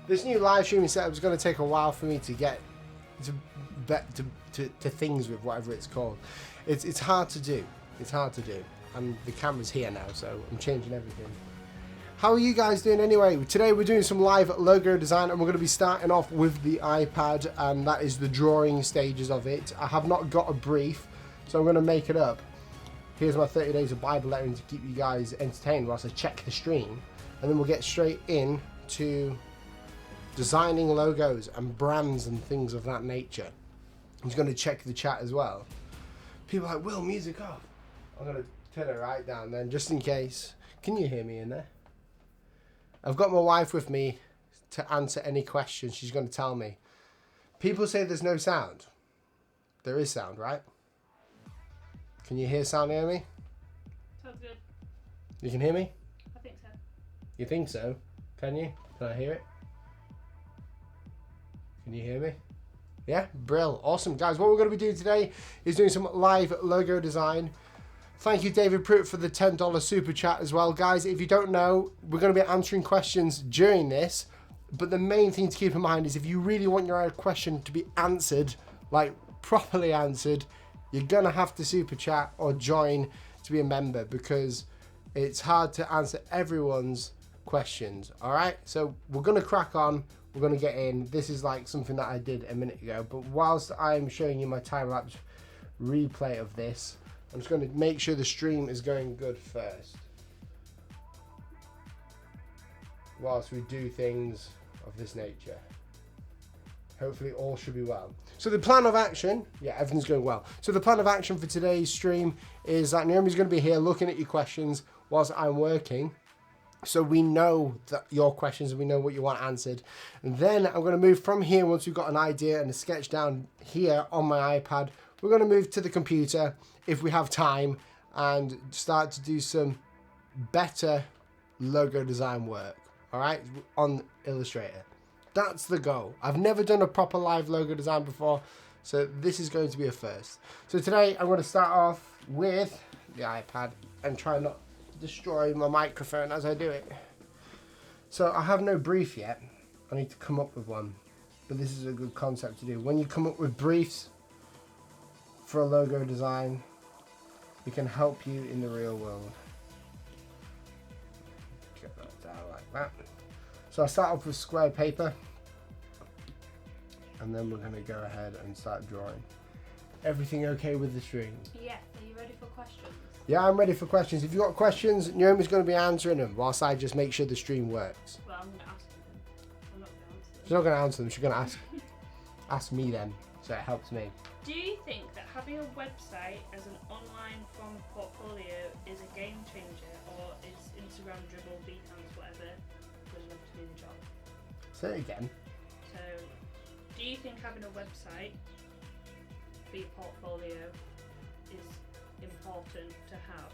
This new live streaming setup is going to take a while for me to get to things with whatever it's called. It's hard to do. It's hard to do. And the camera's here now, so I'm changing everything. How are you guys doing anyway? Today we're doing some live logo design, and we're going to be starting off with the iPad, and that is the drawing stages of it. I have not got a brief, so I'm going to make it up. Here's my 30 days of Bible lettering to keep you guys entertained whilst I check the stream, and then we'll get straight in to designing logos and brands and things of that nature. I'm just going to check the chat as well. People are like, Will, music off. I'm going to turn it right down then, just in case. Can you hear me in there? I've got my wife with me to answer any questions. She's going to tell me. People say there's no sound. There is sound, right? Can you hear sound near me? Sounds good. You can hear me? I think so. You think so? Can you? Can I hear it? Can you hear me? Yeah? Brill. Awesome. Guys, what we're going to be doing today is doing some live logo design. Thank you, David Pruitt, for the $10 super chat as well. Guys, if you don't know, we're going to be answering questions during this. But the main thing to keep in mind is if you really want your question to be answered, like properly answered, you're going to have to super chat or join to be a member, because it's hard to answer everyone's questions. All right? So we're going to crack on. We're going to get in. This is like something that I did a minute ago. But whilst I'm showing you my time-lapse replay of this, I'm just going to make sure the stream is going good first, whilst we do things of this nature. Hopefully all should be well. So the plan of action, yeah, everything's going well. So the plan of action for today's stream is that Naomi's going to be here looking at your questions whilst I'm working. So we know that your questions and we know what you want answered. And then I'm going to move from here once we've got an idea and a sketch down here on my iPad. We're going to move to the computer if we have time and start to do some better logo design work, all right, on Illustrator. That's the goal. I've never done a proper live logo design before, so this is going to be a first. So today I'm going to start off with the iPad and try not to destroy my microphone as I do it. So I have no brief yet. I need to come up with one, but this is a good concept to do. When you come up with briefs for a logo design, it can help you in the real world. Get that down like that. So I start off with square paper, and then we're going to go ahead and start drawing. Everything okay with the stream? Yeah. Are you ready for questions? Yeah, I'm ready for questions. If you've got questions, Naomi's going to be answering them whilst I just make sure the stream works. Well, I'm going to ask them. I'm not going to answer them. She's not going to answer them. She's going to ask me then, so it helps me. Do you think that having a website as an online form of portfolio is a game changer, or is Instagram, Dribble, Behance, whatever, good enough to do the job? Say it again. So, do you think having a website for your portfolio is important to have?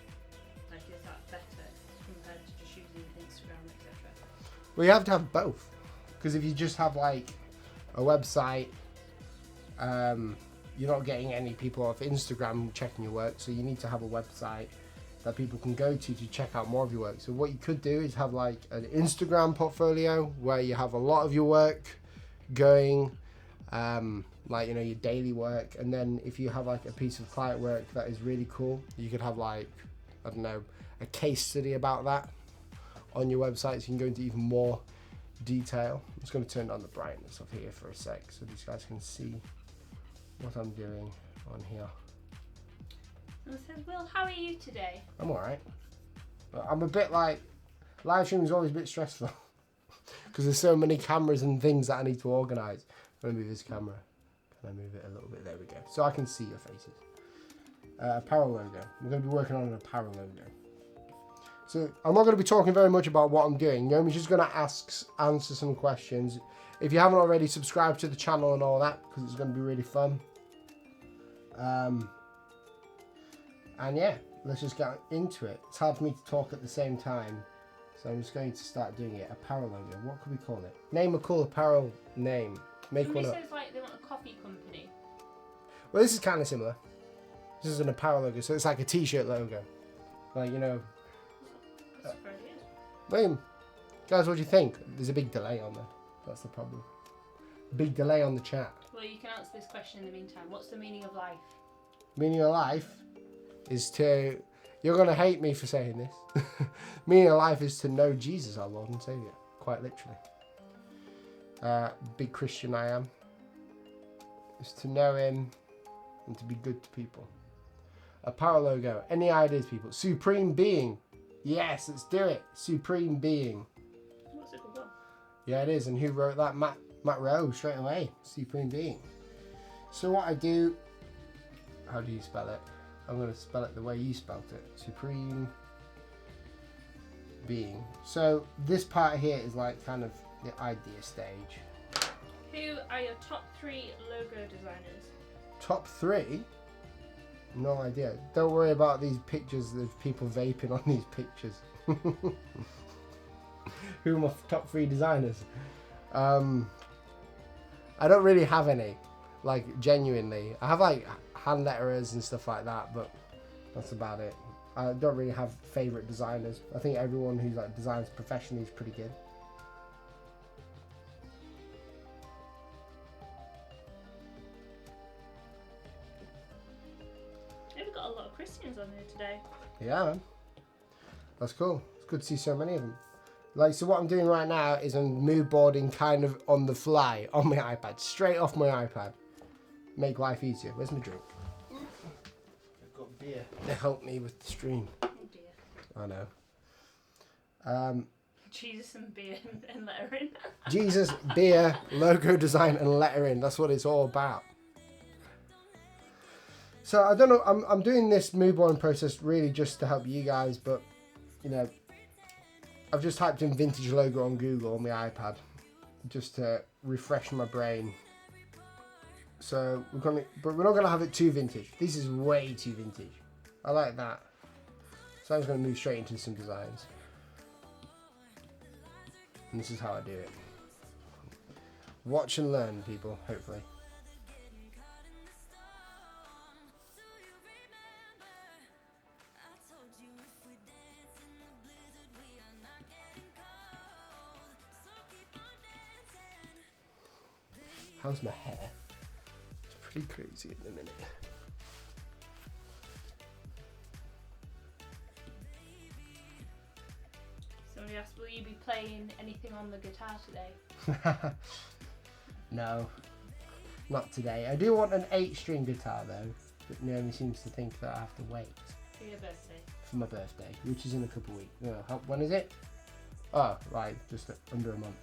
Like, is that better compared to just using Instagram, etc.? Well, you have to have both, because if you just have like a website, you're not getting any people off Instagram checking your work, so you need to have a website that people can go to check out more of your work. So what you could do is have like an Instagram portfolio where you have a lot of your work going, like, you know, your daily work, and then if you have like a piece of client work that is really cool, you could have like, I don't know, a case study about that on your website, so you can go into even more detail. I'm just going to turn down the brightness of here for a sec so these guys can see what I'm doing on here. And I said, Will, how are you today? I'm alright. I'm a bit like, live streaming is always a bit stressful because there's so many cameras and things that I need to organise. I'm going to move this camera. Can I move it a little bit? There we go. So I can see your faces. Apparel logo. We're going to be working on an apparel logo. So I'm not going to be talking very much about what I'm doing. Naomi's just going to answer some questions. If you haven't already, subscribe to the channel and all that, because it's going to be really fun. And yeah, let's just get into it. It's hard for me to talk at the same time, so I'm just going to start doing it. Apparel logo. What could we call it? Name a cool apparel name. Make Somebody one up. says like they want a coffee company. Well, this is kind of similar. This is an apparel logo, so it's like a t-shirt logo. Like, you know. That's a good idea. William, guys, what do you think? There's a big delay on there. That's the problem. Big delay on the chat. Well, you can answer this question in the meantime. What's the meaning of life? Meaning of life is to... You're going to hate me for saying this. Meaning of life is to know Jesus, our Lord and Saviour. Quite literally. Big Christian I am. Is to know him and to be good to people. Apparel logo. Any ideas, people? Supreme Being. Yes, let's do it. Supreme Being. What's it called? Yeah, it is. And who wrote that? Matt Rowe, straight away. Supreme Being. So what I do... How do you spell it? I'm going to spell it the way you spelt it. Supreme Being. So this part here is like kind of the idea stage. Who are your top 3 logo designers? Top 3? No idea. Don't worry about these pictures of people vaping on these pictures. Who are my top 3 designers? I don't really have any. Like, genuinely. I have like hand letterers and stuff like that, but that's about it. I don't really have favourite designers. I think everyone who like designs professionally is pretty good. We've got a lot of Christians on here today. Yeah, man. That's cool. It's good to see so many of them. Like, so what I'm doing right now is I'm mood boarding kind of on the fly on my iPad, straight off my iPad. Make life easier. Where's my drink? I've got beer to help me with the stream. Oh dear. I know. Jesus and beer and lettering. Jesus, beer, logo design and lettering. That's what it's all about. So I don't know, I'm doing this mood boarding process really just to help you guys, but you know, I've just typed in vintage logo on Google on my iPad just to refresh my brain. So but we're not gonna have it too vintage. This is way too vintage. I like that. So I'm just gonna move straight into some designs. And this is how I do it. Watch and learn, people, hopefully. How's my hair? It's pretty crazy at the minute. Somebody asked, will you be playing anything on the guitar today? No, not today. I do want an 8-string guitar though, but Naomi seems to think that I have to wait For your birthday. for my birthday, which is in a couple of weeks. No, when is it? Oh, right, just under a month.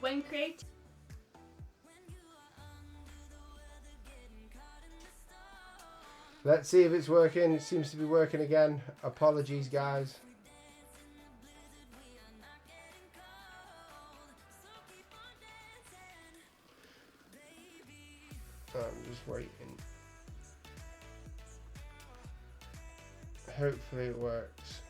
When creating. Let's see if it's working. It seems to be working again. Apologies, guys. I'm just waiting. Hopefully it works.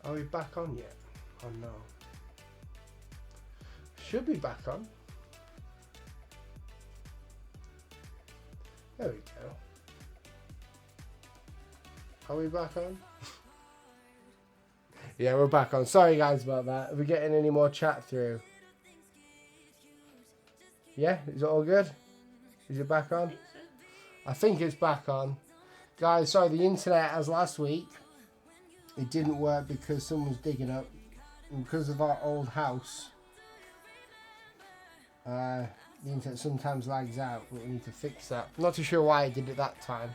Are we back on yet? Oh no. Should be back on. There we go. Are we back on? Yeah, we're back on. Sorry guys about that. Are we getting any more chat through? Yeah, is it all good? Is it back on? I think it's back on. Guys, sorry, the internet as last week. It didn't work because someone was digging up. And because of our old house, the internet sometimes lags out, but we need to fix that. I'm not too sure why I did it that time.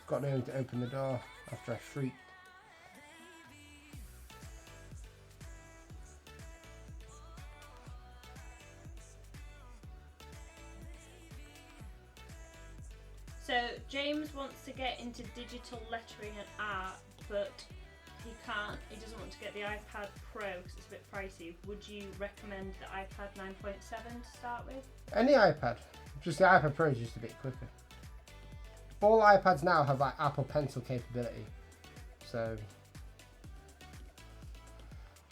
Got no one to open the door after I freaked. So James wants to get into digital lettering and art, but he can't. He doesn't want to get the iPad Pro because it's a bit pricey. Would you recommend the iPad 9.7 to start with? Any iPad. Just the iPad Pro is just a bit quicker. All iPads now have like Apple Pencil capability. So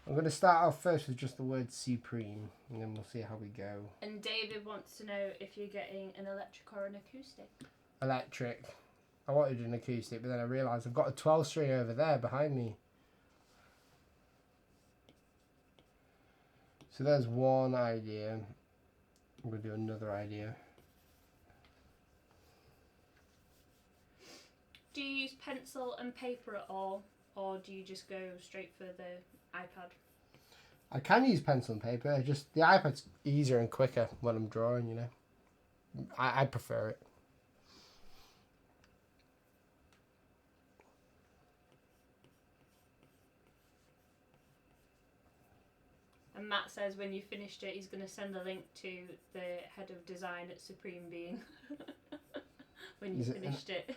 I'm going to start off first with just the word supreme, and then we'll see how we go. And David wants to know if you're getting an electric or an acoustic. Electric. I wanted an acoustic, but then I realised I've got a 12 string over there behind me. So there's one idea. I'm going to do another idea. Do you use pencil and paper at all, or do you just go straight for the iPad? I can use pencil and paper, just the iPad's easier and quicker when I'm drawing, you know. I prefer it. And Matt says when you finished it, he's going to send a link to the head of design at Supreme Being when you finished it.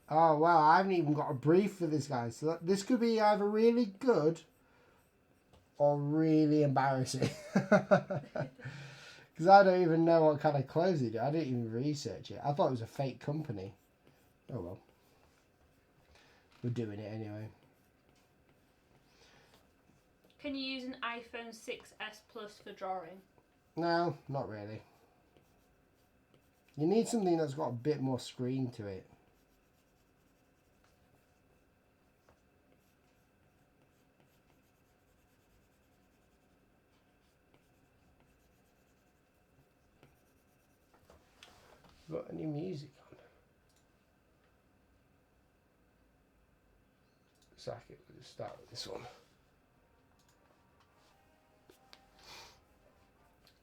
Oh, well, I haven't even got a brief for this guy. So this could be either really good or really embarrassing. Because I don't even know what kind of clothes they do. I didn't even research it. I thought it was a fake company. Oh, well. We're doing it anyway. Can you use an iPhone 6s Plus for drawing? No, not really. You need something that's got a bit more screen to it. Got any music on? Sack it. We'll just start with this one.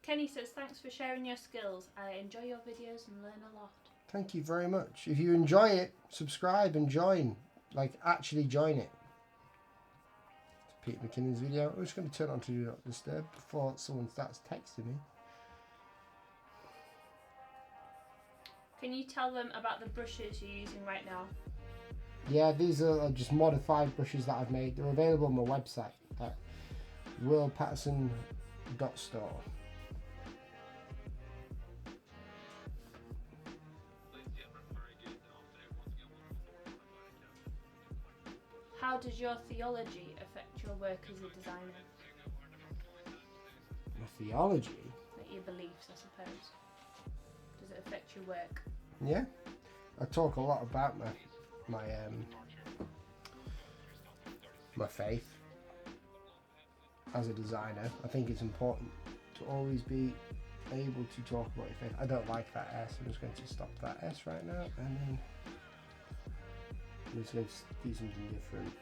Kenny says, thanks for sharing your skills. I enjoy your videos and learn a lot. Thank you very much. If you enjoy it, subscribe and join. Like, actually join it. It's Pete McKinnon's video. I'm just going to turn on to Do Not Disturb before someone starts texting me. Can you tell them about the brushes you're using right now? Yeah, these are just modified brushes that I've made. They're available on my website at willpaterson.store. How does your theology affect your work as a designer? My theology? Like your beliefs, I suppose. Does it affect your work? Yeah. I talk a lot about my faith as a designer. I think it's important to always be able to talk about your faith. I don't like that S. I'm just going to stop that S right now, and then I'm just going to do something different.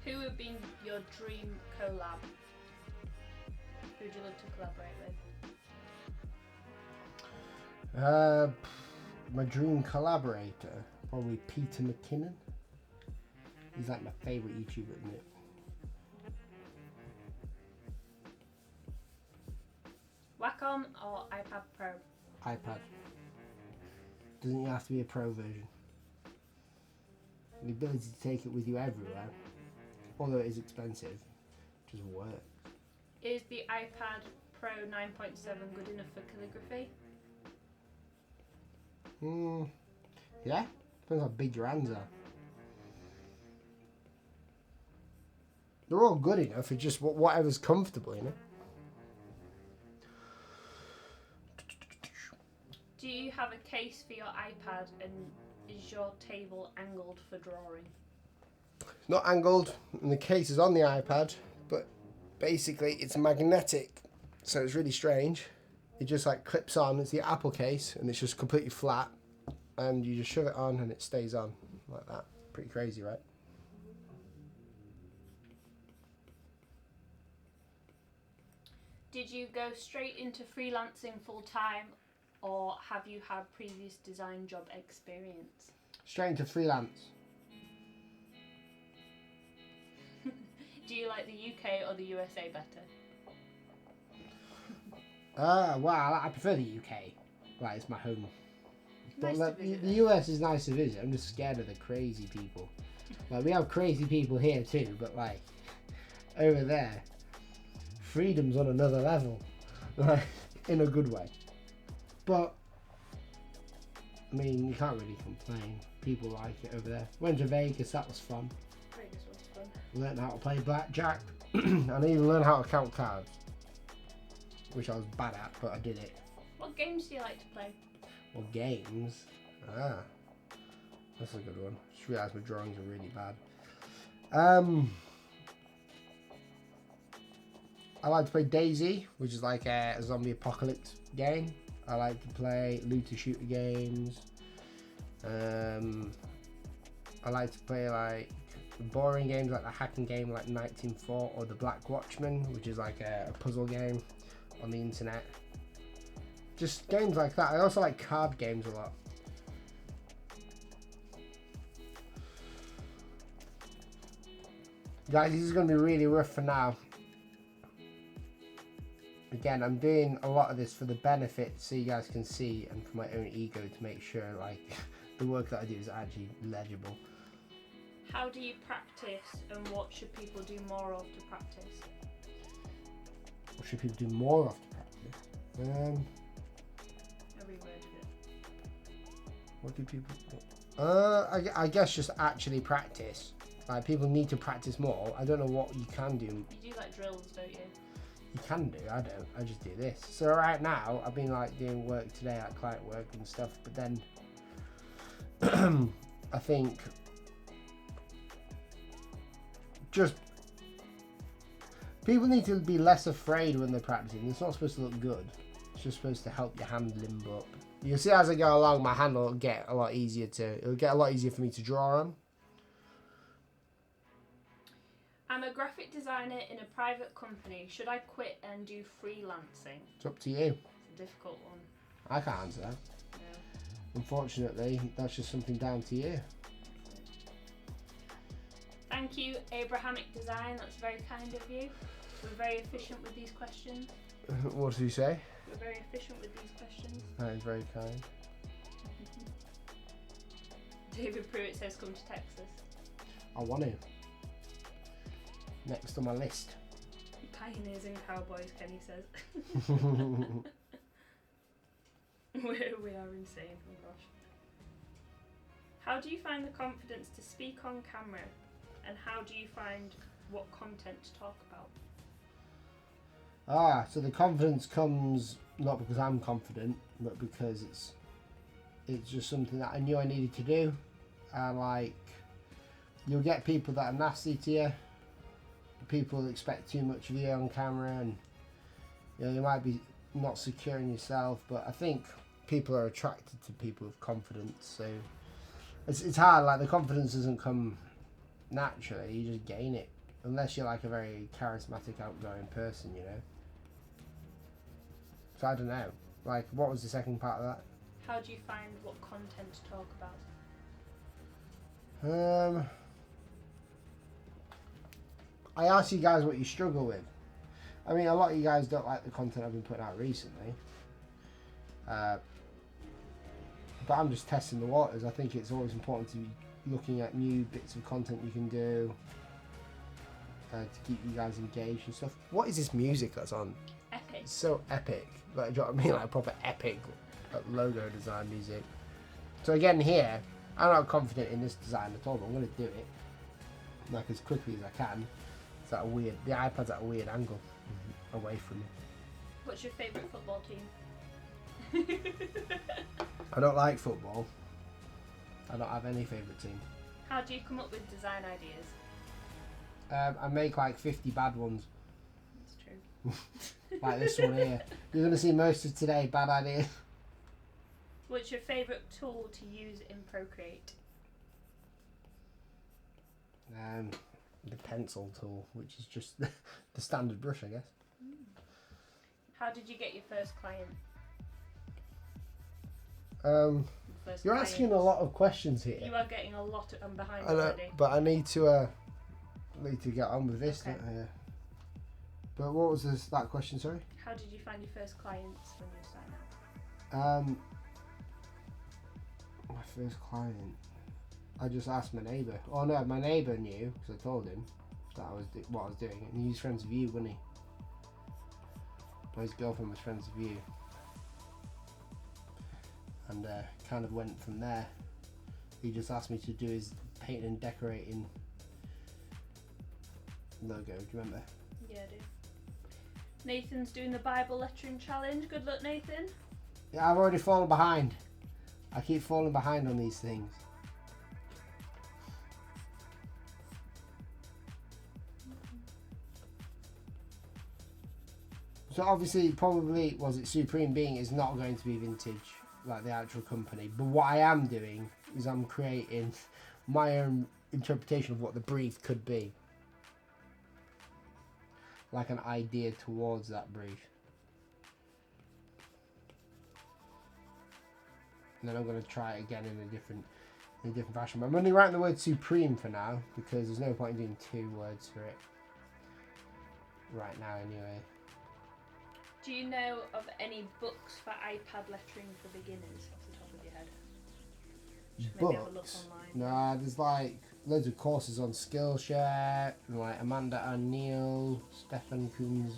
Who would be your dream collab? Who would you love to collaborate with? My dream collaborator, probably Peter McKinnon. He's like my favourite YouTuber, isn't it? Wacom or iPad Pro? iPad. Doesn't have to be a Pro version. The ability to take it with you everywhere, although it is expensive, just works. Is the iPad Pro 9.7 good enough for calligraphy? Yeah, depends how big your hands are. They're all good enough, it's just whatever's comfortable, you know? Do you have a case for your iPad, and is your table angled for drawing? It's not angled, and the case is on the iPad, but basically it's magnetic, so it's really strange. It just like clips on. It's the Apple case, and it's just completely flat, and you just shove it on and it stays on like that. Pretty crazy, right? Did you go straight into freelancing full time, or have you had previous design job experience? Straight into freelance. Do you like the UK or the USA better? Well, I prefer the UK. Like, it's my home. But Nice like, to visit the US is nice to visit. I'm just scared of the crazy people. Like, we have crazy people here too, but like over there, freedom's on another level, like in a good way. But I mean, you can't really complain. People like it over there. Went to Vegas, that was fun. Vegas was fun. Learned how to play blackjack. And even learned how to count cards. Which I was bad at, but I did it. What games do you like to play? Well, games? Ah. That's a good one. Just realised my drawings are really bad. I like to play Daisy, which is like a zombie apocalypse game. I like to play looter shooter games. I like to play like boring games like the hacking game like 1904 or the Black Watchman, which is like a puzzle game on the internet. Just games like that. I also like card games a lot. Guys, this is going to be really rough for now. Again, I'm doing a lot of this for the benefit so you guys can see, and for my own ego to make sure like the work that I do is actually legible. How do you practice, and what should people do more of to practice? What should people do more of to practice? Every word of it. What do people do? I guess just actually practice. Like, people need to practice more. I don't know what you can do. You do like drills, don't you? You can do, I don't. I just do this. So right now, I've been like doing work today, like client work and stuff, but then I think just people need to be less afraid when they're practicing. It's not supposed to look good. It's just supposed to help your hand limber up. You'll see as I go along, my hand will get a lot easier it'll get a lot easier for me to draw on. I'm a graphic designer in a private company. Should I quit and do freelancing? It's up to you. It's a difficult one. I can't answer that. No. Unfortunately, that's just something down to you. Thank you, Abrahamic Design. That's very kind of you. We're very efficient with these questions. What did you say? We're very efficient with these questions. That is very kind. David Pruitt says come to Texas. I want to. Next on my list. Pioneers and cowboys, Kenny says. we are insane, oh gosh. How do you find the confidence to speak on camera? And how do you find what content to talk about? So the confidence comes not because I'm confident, but because it's just something that I knew I needed to do. And like, you'll get people that are nasty to you. People expect too much of you on camera, and you know, you might be not secure in yourself, but I think people are attracted to people with confidence. So it's hard. Like, the confidence doesn't come naturally, you just gain it, unless you're like a very charismatic, outgoing person, you know. So I don't know, like, what was the second part of that? How do you find what content to talk about? I asked you guys what you struggle with. I mean, a lot of you guys don't like the content I've been putting out recently. But I'm just testing the waters. I think it's always important to be looking at new bits of content you can do to keep you guys engaged and stuff. What is this music that's on? Epic. It's so epic. Like, do you know what I mean? Like proper epic logo design music. So again here, I'm not confident in this design at all, but I'm going to do it like as quickly as I can. It's at a weird, the iPad's at a weird angle away from me. What's your favourite football team? I don't like football. I don't have any favourite team. How do you come up with design ideas? I make like 50 bad ones. That's true. Like this one here. You're going to see most of today bad ideas. What's your favourite tool to use in Procreate? The pencil tool, which is just the standard brush, I guess. How did you get your first client? You're asking a lot of questions here. You are getting a lot behind I know, already. but I need to get on with this. Okay. Don't I? But what was that question? Sorry. How did you find your first clients when you started out? My first client. I just asked my neighbour. Oh no, my neighbour knew because I told him that I was what I was doing, and he was friends with you, wasn't he? His girlfriend was friends with you. and kind of went from there. He just asked me to do his painting and decorating logo. Do you remember? Yeah, I do. Nathan's doing the Bible lettering challenge. Good luck, Nathan. Yeah, I've already fallen behind. I keep falling behind on these things. So obviously, probably, was it Supreme Being is not going to be vintage like the actual company. But what I am doing is I'm creating my own interpretation of what the brief could be. Like an idea towards that brief. And then I'm going to try it again in a different fashion. But I'm only writing the word Supreme for now because there's no point in doing 2 words for it right now anyway. Do you know of any books for iPad lettering for beginners off the top of your head? Just maybe have a look online. Nah, there's like loads of courses on Skillshare, and like Amanda O'Neill, Stefan Coons.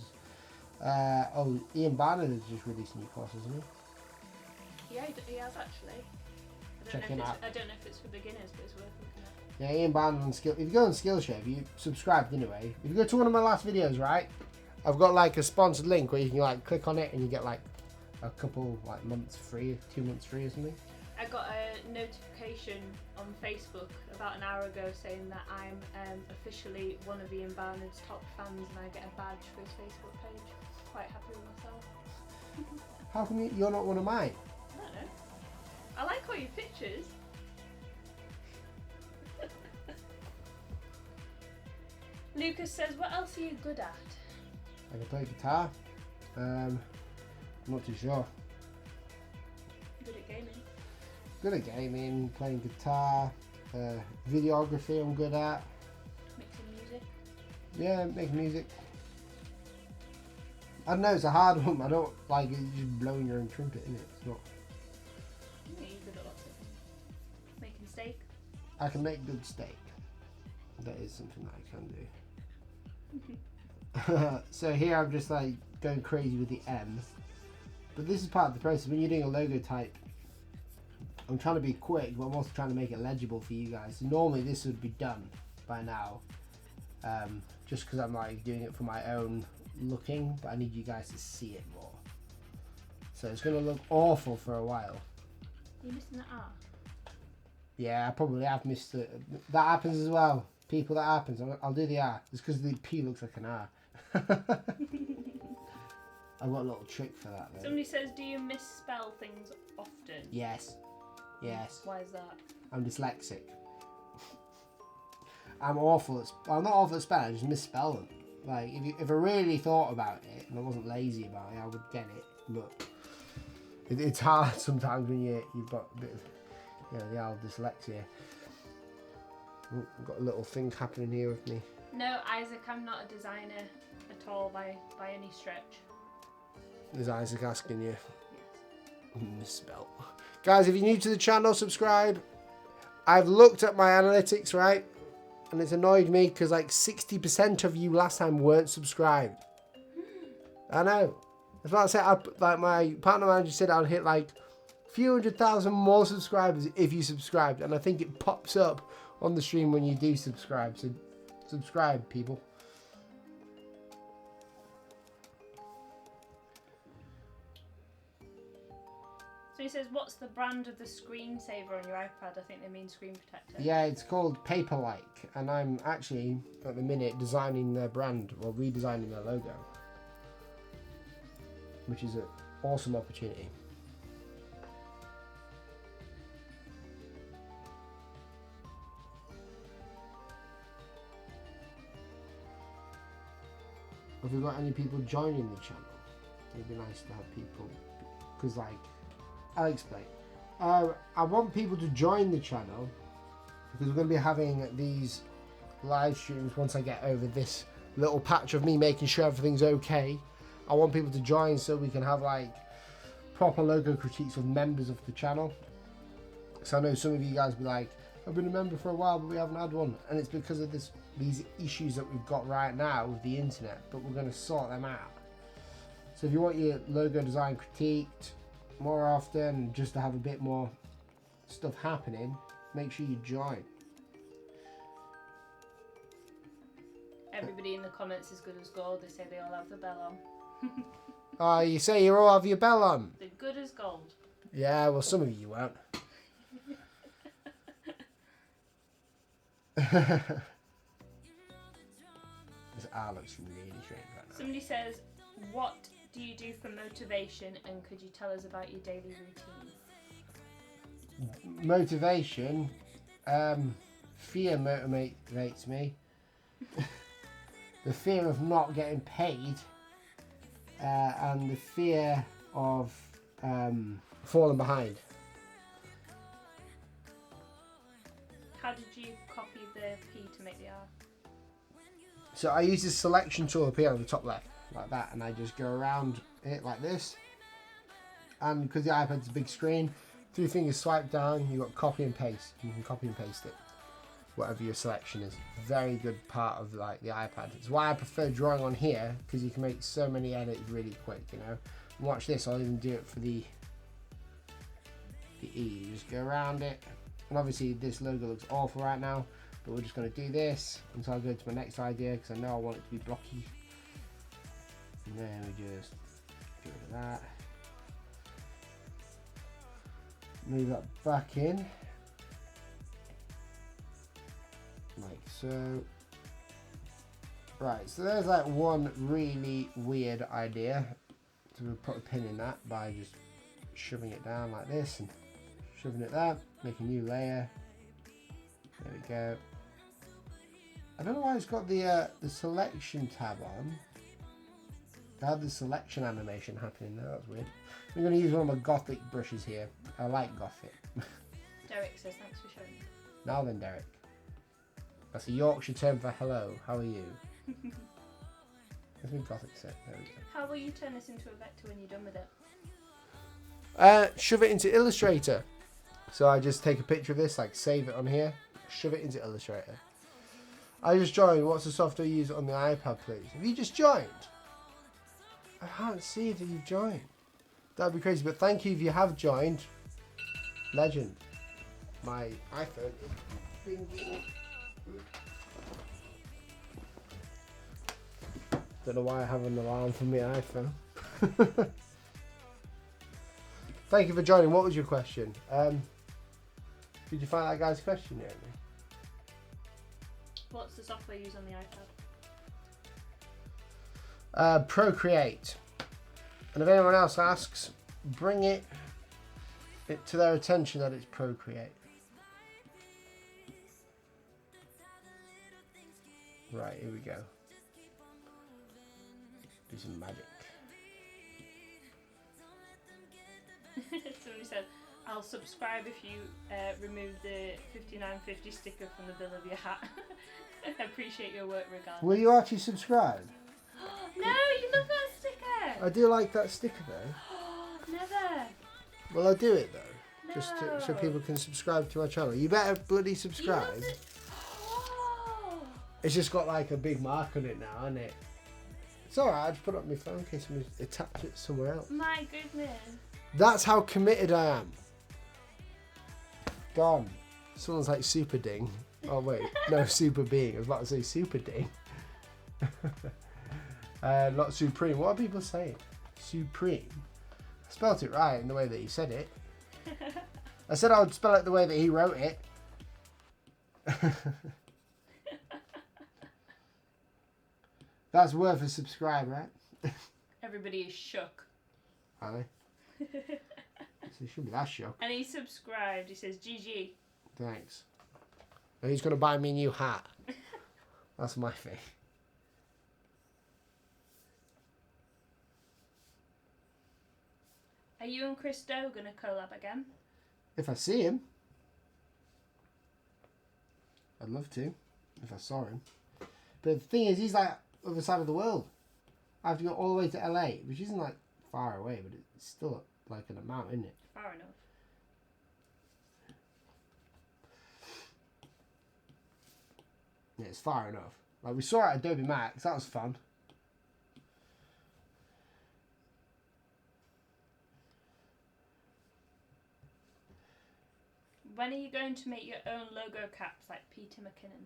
Ian Barnard has just released a new course, hasn't he? Yeah, he has actually. Check him out. I don't know if it's for beginners, but it's worth looking at. Yeah, Ian Barnard on Skill. If you go on Skillshare, if you subscribed anyway, if you go to one of my last videos, right, I've got like a sponsored link where you can like click on it and you get like a couple like months free, 2 months free or something. I got a notification on Facebook about an hour ago saying that I'm officially one of Ian Barnard's top fans and I get a badge for his Facebook page. Quite happy with myself. How come you're not one of mine? I don't know. I like all your pictures. Lucas says, what else are you good at? I can play guitar. I'm not too sure. Good at gaming. Good at gaming, playing guitar, videography I'm good at. Mixing music. Yeah, making music. I don't know, it's a hard one. I don't like it, just blowing your own trumpet, innit? It's not. Yeah, you're good at lots of things. Making steak. I can make good steak. That is something that I can do. So here I'm just like going crazy with the M. But this is part of the process. When you're doing a logo type, I'm trying to be quick, but I'm also trying to make it legible for you guys. So normally this would be done by now. Just because I'm like doing it for my own looking, but I need you guys to see it more. So it's going to look awful for a while. You're missing the R. Yeah, I probably have missed it. That happens as well. People, that happens. I'll do the R. It's because the P looks like an R. I've got a little trick for that though. Somebody says, do you misspell things often? Yes. Yes. Why is that? I'm dyslexic. I'm awful at... I'm not awful at spelling, I just misspell them. Like, if I really thought about it, and I wasn't lazy about it, I would get it. But it's hard sometimes when you've got a bit of, the old dyslexia. Ooh, I've got a little thing happening here with me. No, Isaac, I'm not a designer at all by any stretch. Is Isaac asking you? Yes. Misspell. Guys, if you're new to the channel, subscribe. I've looked at my analytics, right? And it's annoyed me because like 60% of you last time weren't subscribed. I know. That's what I said. Like my partner manager said, I'll hit like a few 100,000 more subscribers if you subscribed. And I think it pops up on the stream when you do subscribe. So subscribe, people. So he says, what's the brand of the screensaver on your iPad? I think they mean screen protector. Yeah, it's called Paperlike, and I'm actually at the minute designing their brand, or redesigning their logo, which is an awesome opportunity. Have we got any people joining the channel? It'd be nice to have people, because like, I'll explain. I want people to join the channel because we're going to be having these live streams once I get over this little patch of me making sure everything's okay. I want people to join so we can have like proper logo critiques with members of the channel. So I know some of you guys will be like, I've been a member for a while but we haven't had one, and it's because of these issues that we've got right now with the internet, but we're going to sort them out. So if you want your logo design critiqued, more often, just to have a bit more stuff happening, make sure you join. Everybody in the comments is good as gold. They say they all have the bell on. Oh, you say you all have your bell on? They're good as gold. Yeah, well, some of you won't. This R looks really strange right now. Somebody says, what do you do for motivation, and could you tell us about your daily routine? Motivation, fear motivates me. The fear of not getting paid, and the fear of falling behind. How did you copy the P to make the R? So I use this selection tool up here on the top left, like that, and I just go around it like this. And because the iPad's a big screen, 3 fingers swipe down, you've got copy and paste. You can copy and paste it, whatever your selection is. Very good part of like the iPad. It's why I prefer drawing on here, because you can make so many edits really quick, you know. And watch this, I'll even do it for the E. You just go around it. And obviously this logo looks awful right now, but we're just going to do this until I go to my next idea, because I know I want it to be blocky. And then we just get rid of that. Move that back in. Like so. Right, so there's like one really weird idea. So we'll put a pin in that by just shoving it down like this and shoving it there. Make a new layer. There we go. I don't know why it's got the selection tab on. I had the selection animation happening there, that's weird. I'm going to use one of my Gothic brushes here. I like Gothic. Derek says, thanks for showing. Now then, Derek. That's a Yorkshire term for hello, how are you? That's what Gothic said. There we go. How will you turn this into a vector when you're done with it? Shove it into Illustrator. So I just take a picture of this, like save it on here, shove it into Illustrator. I just joined. What's the software you use on the iPad, please? Have you just joined? I can't see if you've joined. That'd be crazy, but thank you if you have joined. Legend. My iPhone is binging. Don't know why I have an alarm from my iPhone. Thank you for joining. What was your question? Did you find that guy's question yet? What's the software you use on the iPad? Procreate. And if anyone else asks, bring it to their attention that it's Procreate. Right, here we go. Do some magic. Somebody said, I'll subscribe if you remove the 5950 sticker from the bill of your hat. I appreciate your work regardless. Will you actually subscribe? No, you love that sticker! I do like that sticker though. Never! Well, I do it though. No. Just so people can subscribe to my channel. You better bloody subscribe. It's just got like a big mark on it now, hasn't it? It's alright, I just put it on my phone in case I attach it somewhere else. My goodness. That's how committed I am. Gone. Someone's like Super Ding. Oh wait, no, Super Being. I was about to say Super Ding. Not Supreme. What are people saying? Supreme. I spelt it right in the way that he said it. I said I would spell it the way that he wrote it. That's worth a subscribe, right? Everybody is shook. Are they? So it should be that shock. And he subscribed. He says, GG. Thanks. And he's going to buy me a new hat. That's my thing. Are you and Chris Doe going to collab again? If I see him. I'd love to. If I saw him. But the thing is, he's like other side of the world. I have to go all the way to LA, which isn't like far away, but it's still like an amount, isn't it? Far enough. Yeah, it's far enough. Like we saw it at Adobe Max, that was fun. when are you going to make your own logo caps like Peter McKinnon?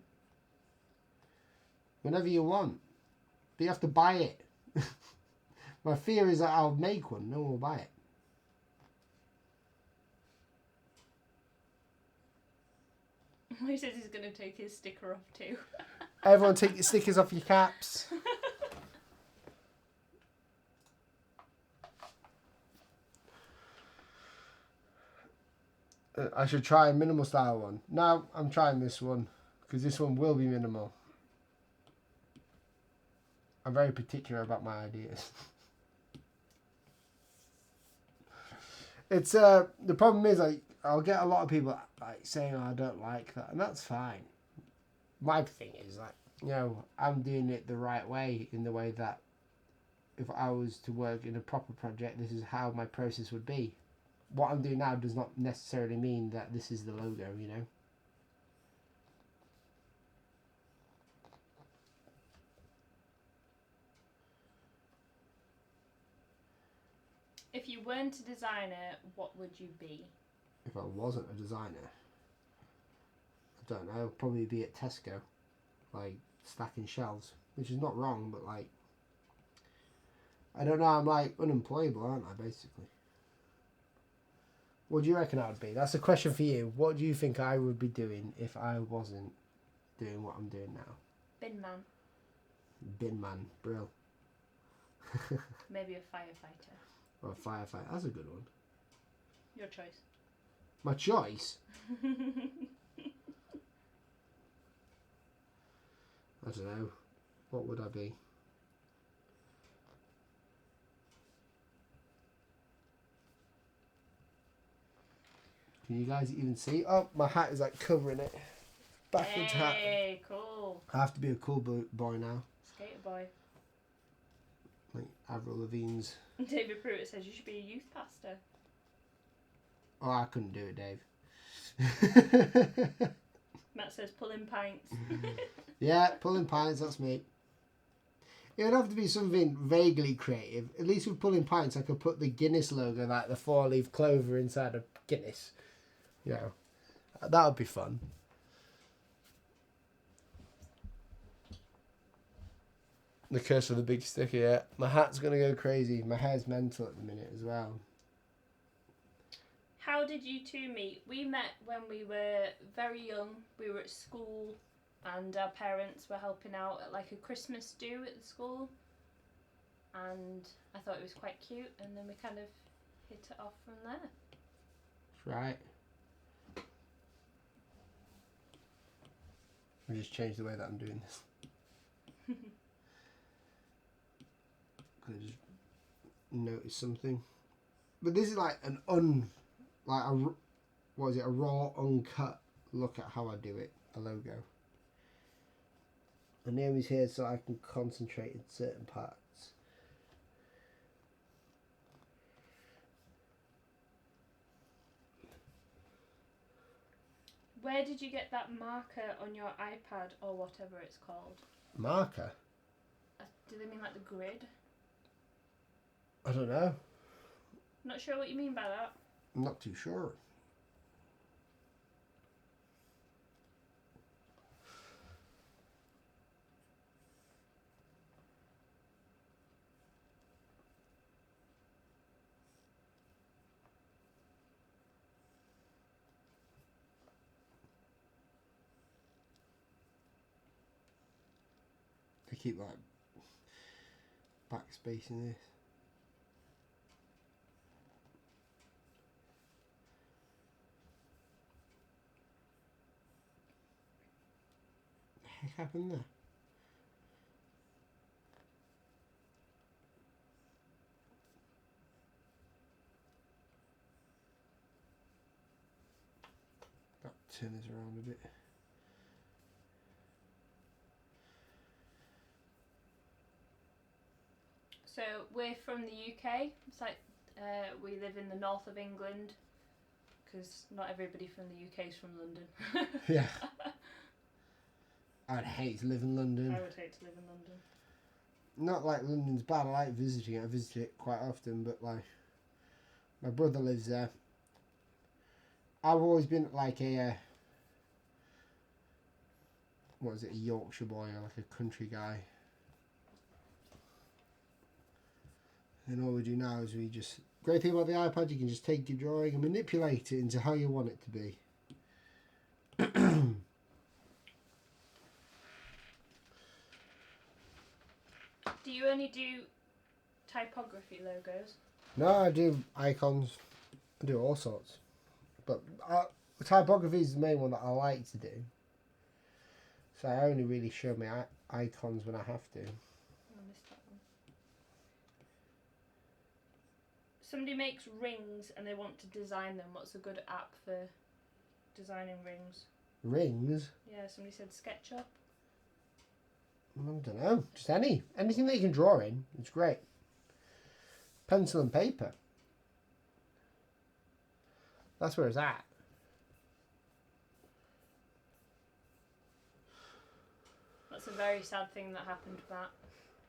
Whenever you want. But you have to buy it. My fear is that I'll make one, no one will buy it. He says he's going to take his sticker off too. Everyone take your stickers off your caps. I should try a minimal style one. No, I'm trying this one because this one will be minimal. I'm very particular about my ideas. It's the problem is I'll get a lot of people like saying, oh, I don't like that, and that's fine. My thing is like, you know, I'm doing it the right way, in the way that if I was to work in a proper project, this is how my process would be. What I'm doing now does not necessarily mean that this is the logo, you know. If you weren't a designer, what would you be? If I wasn't a designer, I don't know, probably be at Tesco, like stacking shelves, which is not wrong, but like, I don't know, I'm like unemployable, aren't I, basically? What do you reckon I would be? That's a question for you. What do you think I would be doing if I wasn't doing what I'm doing now? Bin man. Bin man, brill. Maybe a firefighter. Or a firefighter, that's a good one. Your choice. My choice? I don't know. What would I be? Can you guys even see? Oh, my hat is like covering it. Backwards hat. Hey, cool. I have to be a cool boy now. Skater boy. Like Avril Lavigne's. David Pruitt says you should be a youth pastor. Oh, I couldn't do it, Dave. Matt says pulling pints. Yeah, pulling pints, that's me. It would have to be something vaguely creative. At least with pulling pints, I could put the Guinness logo, like the 4-leaf clover inside of Guinness. You know, that would be fun. The curse of the big sticker, yeah. My hat's going to go crazy. My hair's mental at the minute as well. How did you two meet? We met when we were very young. We were at school and our parents were helping out at like a Christmas do at the school. And I thought it was quite cute, and then we kind of hit it off from there. That's right. I just changed the way that I'm doing this. I just noticed something. But this is like an a raw, uncut look at how I do it, a logo. And Naomi's here so I can concentrate in certain parts. Where did you get that marker on your iPad or whatever it's called? Marker? Do they mean like the grid? I don't know. Not sure what you mean by that. I'm not too sure. They keep like backspacing this. What happened there? That turn this around a bit. So we're from the UK. It's like we live in the north of England because not everybody from the UK is from London. Yeah. I'd hate to live in London. I would hate to live in London. Not like London's bad, I like visiting it. I visit it quite often, but like my brother lives there I've always been like a what was it, a Yorkshire boy or like a country guy. And all we do now is we just, great thing about the iPad, you can just take your drawing and manipulate it into how you want it to be. Do you only do typography logos? No, I do icons. I do all sorts. But typography is the main one that I like to do. So I only really show my icons when I have to. I missed that one. Somebody makes rings and they want to design them. What's a good app for designing rings? Rings? Yeah, somebody said SketchUp. I don't know. Just anything that you can draw in. It's great. Pencil and paper. That's where it's at. That's a very sad thing that happened to that.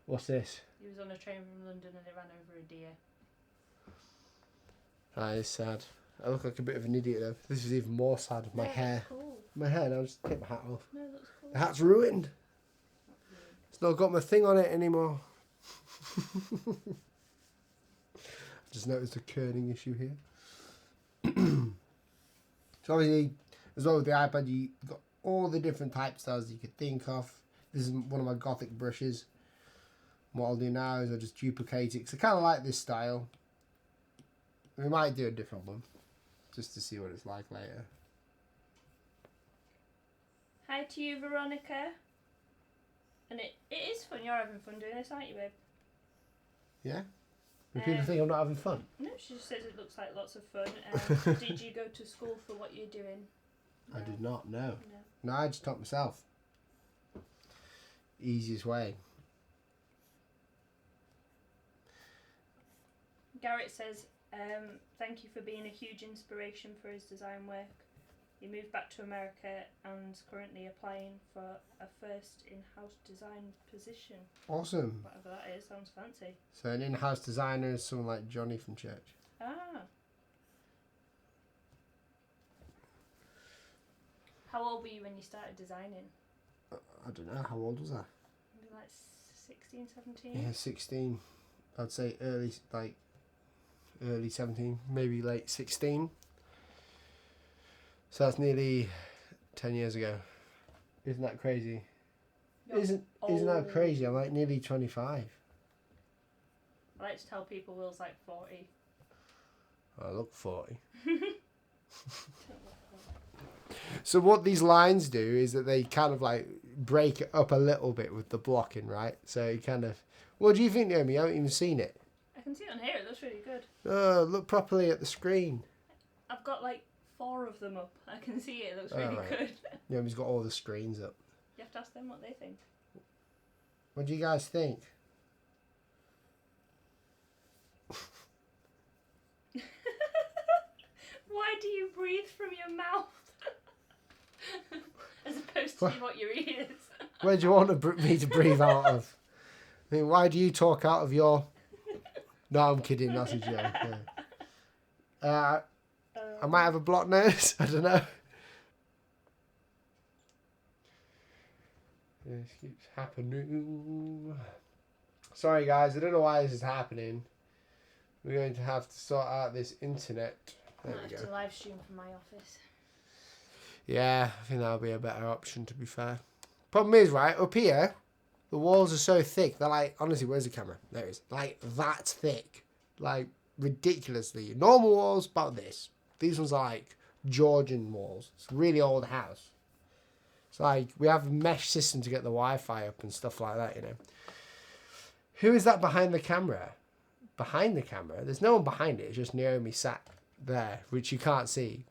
What's this? He was on a train from London and it ran over a deer. That is sad. I look like a bit of an idiot though. This is even more sad. My hair. Cool. My hair, now just take my hat off. No, that's cool. The hat's ruined. It's not got my thing on it anymore. Just noticed a kerning issue here. So obviously, as well with the iPad, you've got all the different type styles you could think of. This is one of my Gothic brushes. What I'll do now is I'll just duplicate it because I kind of like this style. We might do a different one just to see what it's like later. Hi to you, Veronica. And it is fun. You're having fun doing this, aren't you, babe? Yeah? Do people think I'm not having fun? No, she just says it looks like lots of fun. Did you go to school for what you're doing? I did not, no. No. No, I just taught myself. Easiest way. Garrett says, thank you for being a huge inspiration for his design work. He moved back to America and is currently applying for a first in-house design position. Awesome. Whatever that is, sounds fancy. So an in-house designer is someone like Johnny from church. Ah. How old were you when you started designing? I don't know, how old was I? Maybe like 16, 17? Yeah, 16. I'd say early 17, maybe late 16. So that's nearly 10 years ago. Isn't that crazy? Isn't that crazy? I'm like nearly 25. I like to tell people Will's like 40. I look 40. So what these lines do is that they kind of like break it up a little bit with the blocking, right? So you kind of... What do you think, Naomi? You haven't even seen it. I can see it on here. It looks really good. Look properly at the screen. I've got like 4 of them up. I can see it. It looks really good. Naomi's got all the screens up. You have to ask them what they think. What do you guys think? Why do you breathe from your mouth? As opposed to what your ears. Where do you want me to breathe out of? I mean, why do you talk out of your... No, I'm kidding. That's a joke. Yeah. I might have a blocked nose. I don't know. This keeps happening. Sorry, guys. I don't know why this is happening. We're going to have to sort out this internet. There we go. To live stream from my office. Yeah, I think that'll be a better option, to be fair. Problem is, right, up here, the walls are so thick. They're like, honestly, where's the camera? There it is. Like, that thick. Like, ridiculously. Normal walls, about this. These ones are like Georgian walls. It's a really old house. It's like, we have a mesh system to get the Wi-Fi up and stuff like that, you know. Who is that behind the camera? Behind the camera? There's no one behind it. It's just Naomi sat there, which you can't see.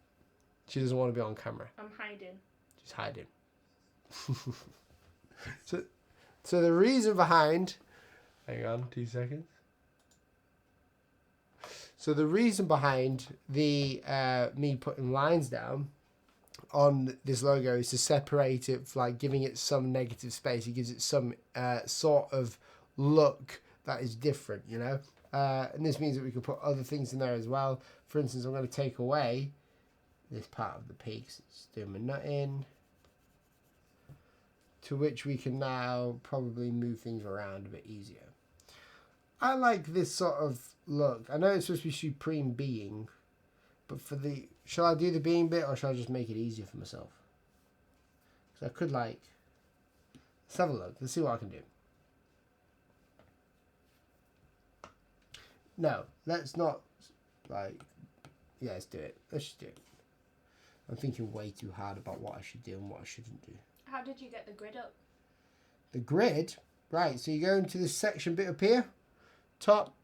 She doesn't want to be on camera. I'm hiding. She's hiding. So the reason behind... Hang on, 2 seconds. So the reason behind the me putting lines down on this logo is to separate it, like giving it some negative space. It gives it some sort of look that is different, you know? And this means that we can put other things in there as well. For instance, I'm going to take away this part of the piece. It's doing my nutting. To which we can now probably move things around a bit easier. I like this sort of look. I know it's supposed to be supreme being, but for the... Shall I do the being bit or shall I just make it easier for myself? So I could like... Let's have a look. Let's see what I can do. No, let's not like... Yeah, let's do it. Let's just do it. I'm thinking way too hard about what I should do and what I shouldn't do. How did you get the grid up? The grid? Right, so you go into this section bit up here. Top,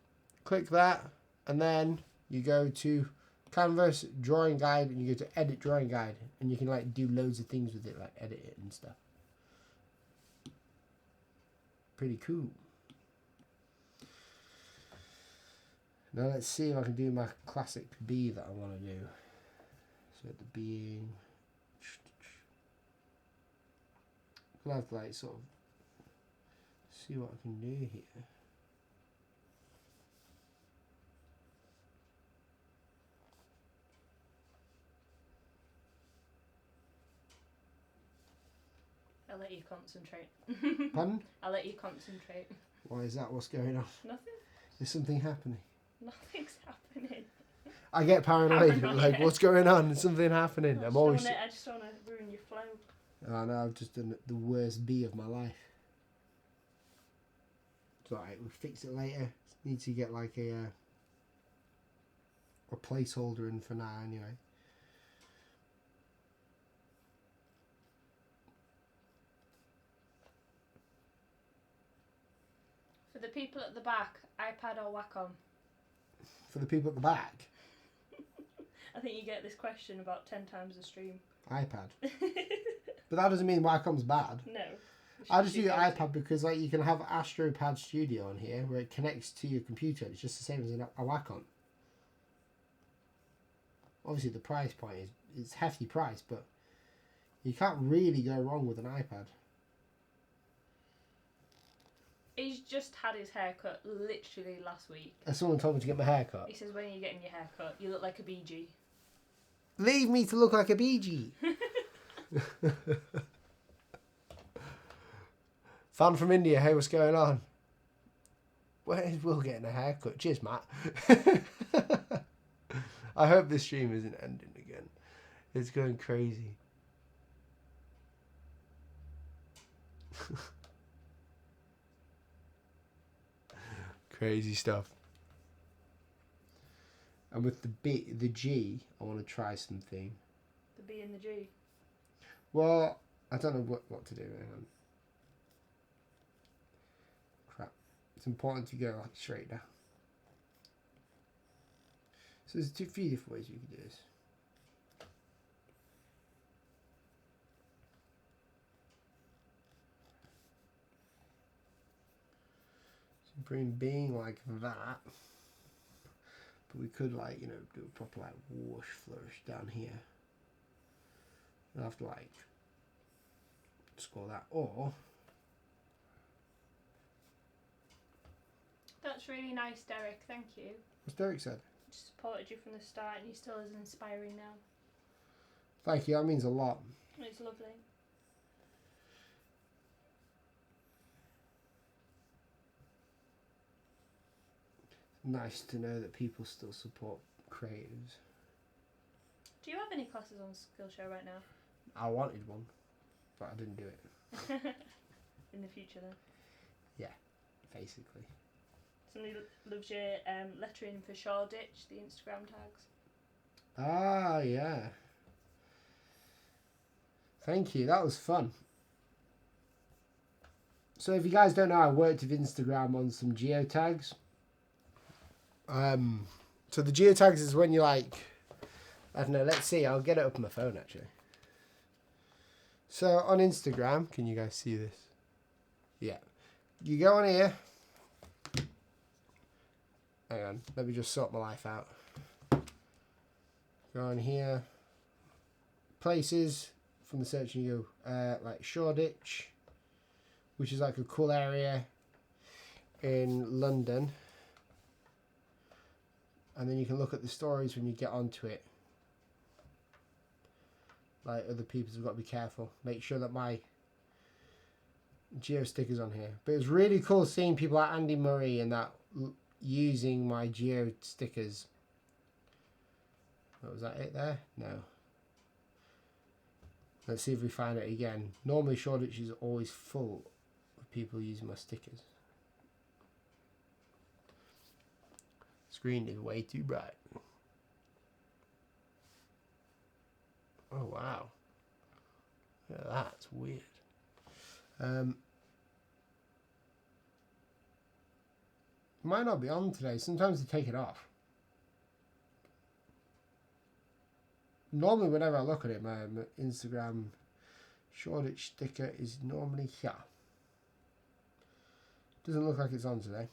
click that, and then you go to Canvas, Drawing Guide, and you go to Edit Drawing Guide. And you can like do loads of things with it, like edit it and stuff. Pretty cool. Now let's see if I can do my classic B that I want to do. So the being... I'll have to like sort of see what I can do here. I'll let you concentrate. Pardon? I'll let you concentrate. Why is that? What's going on? Nothing. Is something happening? Nothing's happening. I get paranoid. Like, what's going on? Is something happening? I I'm always... just don't want to ruin your flow. Oh no, I've just done the worst B of my life. It's alright, we'll fix it later. Need to get like a placeholder in for now anyway. For the people at the back, iPad or Wacom? For the people at the back, I think you get this question about 10 times a stream. iPad. But that doesn't mean Wacom's bad. No. I just do iPad because like you can have AstroPad Studio on here where it connects to your computer. It's just the same as a Wacom. Obviously the price point is it's hefty price, but you can't really go wrong with an iPad. He's just had his hair cut literally last week. Someone told me to get my hair cut. He says, when are you getting your hair cut? You look like a BG. Leave me to look like a BG. Fan from India, hey, what's going on? Where is Will getting a haircut? Cheers, Matt. I hope this stream isn't ending again. It's going crazy. Crazy stuff. And with the G, I want to try something. The B and the G. Well, I don't know what to do. Hang on. Crap. It's important to go like straight down. So there's a few different ways you can do this. Supreme being like that. But we could like, you know, do a proper like whoosh flourish down here. We'll have to like score that, or That's really nice, Derek. Thank you. what's Derek said? Supported you from the start and you're still as inspiring now. Thank you, that means a lot. It's lovely. Nice to know that people still support creatives. Do you have any classes on Skillshare right now? I wanted one, but I didn't do it. In the future then? Yeah, basically. Somebody loves your lettering for Shoreditch, the Instagram tags. Ah, yeah. Thank you, that was fun. So if you guys don't know, I worked with Instagram on some geotags. So the geotags is when you like, I don't know, let's see, I'll get it up on my phone actually. So on Instagram, can you guys see this? Yeah. You go on here. Hang on, let me just sort my life out. Go on here. Places, from the search you go, like Shoreditch, which is like a cool area in London. And then you can look at the stories when you get onto it. like other people's, I've got to be careful. Make sure that my geo sticker's on here. But it was really cool seeing people like Andy Murray and that using my geo stickers. Was that it there? No. Let's see if we find it again. Normally Shoreditch is always full of people using my stickers. Screen is way too bright. Oh wow. Yeah, that's weird. Might not be on today. Sometimes they take it off. Normally whenever I look at it, my Instagram Shoreditch sticker is normally here. Doesn't look like it's on today.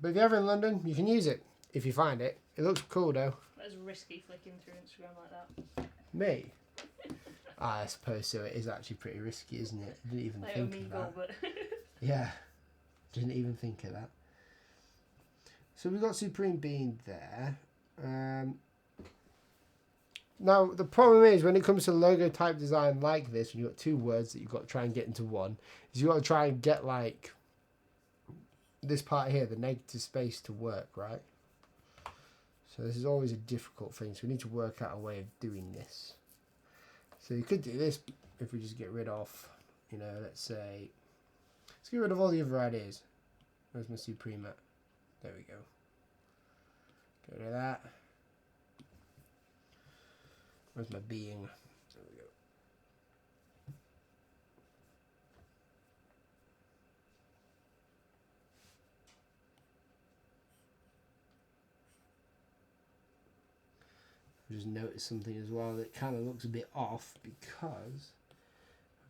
But if you're ever in London, you can use it if you find it. It looks cool though. That's risky flicking through Instagram like that. Me? I suppose so. It is actually pretty risky, isn't it? I didn't even Like think Omegle, of that. but Yeah. Didn't even think of that. So we've got Supreme Bean there. Now, the problem is when it comes to logo type design like this, when you've got two words that you've got to try and get into one, is you've got to try and get like this part here, the negative space, to work, right? So this is always a difficult thing. So we need to work out a way of doing this. So you could do this if we just get rid of, you know, let's say, let's get rid of all the other ideas. Where's my Supreme at? There we go. Get rid of that. Where's my being? There we go. I just noticed something as well that kind of looks a bit off because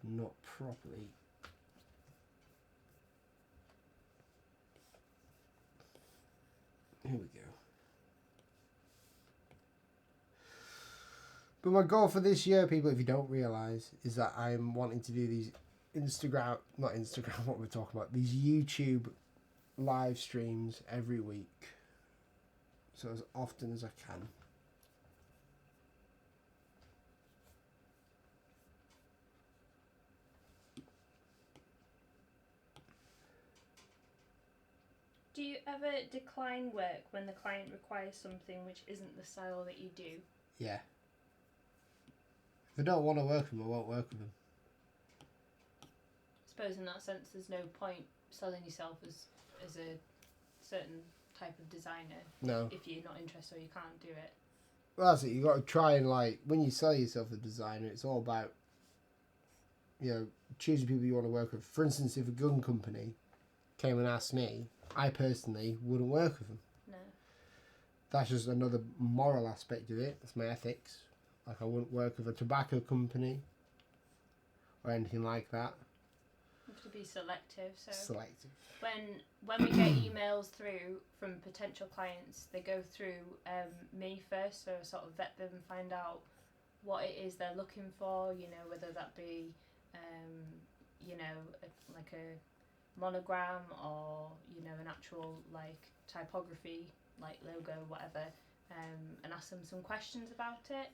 I've not properly. Here we go. But my goal for this year, people, if you don't realise, is that I'm wanting to do these not Instagram, what we're talking about, these YouTube live streams every week. So as often as I can. do you ever decline work when the client requires something which isn't the style that you do? Yeah. If I don't want to work with them, I won't work with them. I suppose in that sense there's no point selling yourself as a certain type of designer. No. If you're not interested or you can't do it. Well, that's it. You got to try and, like, when you sell yourself as a designer, it's all about, you know, choosing people you want to work with. For instance, if a gun company came and asked me, I personally wouldn't work with them. No. That's just another moral aspect of it. That's my ethics. Like, I wouldn't work with a tobacco company or anything like that. You have to be selective. So Selective. when we get emails through from potential clients, they go through me first, so I sort of vet them and find out what it is they're looking for. You know, whether that be you know, like a monogram or, you know, an actual like typography, like logo, whatever, and ask them some questions about it.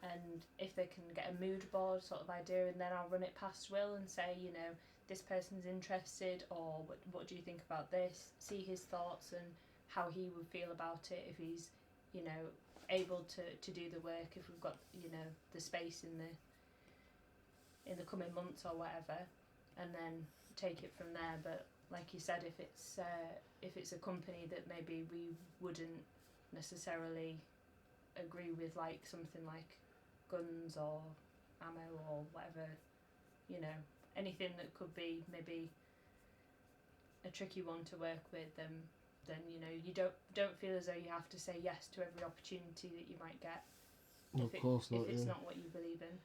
And if they can get a mood board sort of idea, and then I'll run it past Will and say, you know, this person's interested, or what do you think about this? See his thoughts and how he would feel about it, if he's, you know, able to do the work, if we've got, you know, the space in the coming months or whatever, and then take it from there. But like you said, if it's a company that maybe we wouldn't necessarily agree with, like something like guns or ammo or whatever, you know, anything that could be maybe a tricky one to work with, then you know, you don't feel as though you have to say yes to every opportunity that you might get. Of course not. If it's not what you believe in.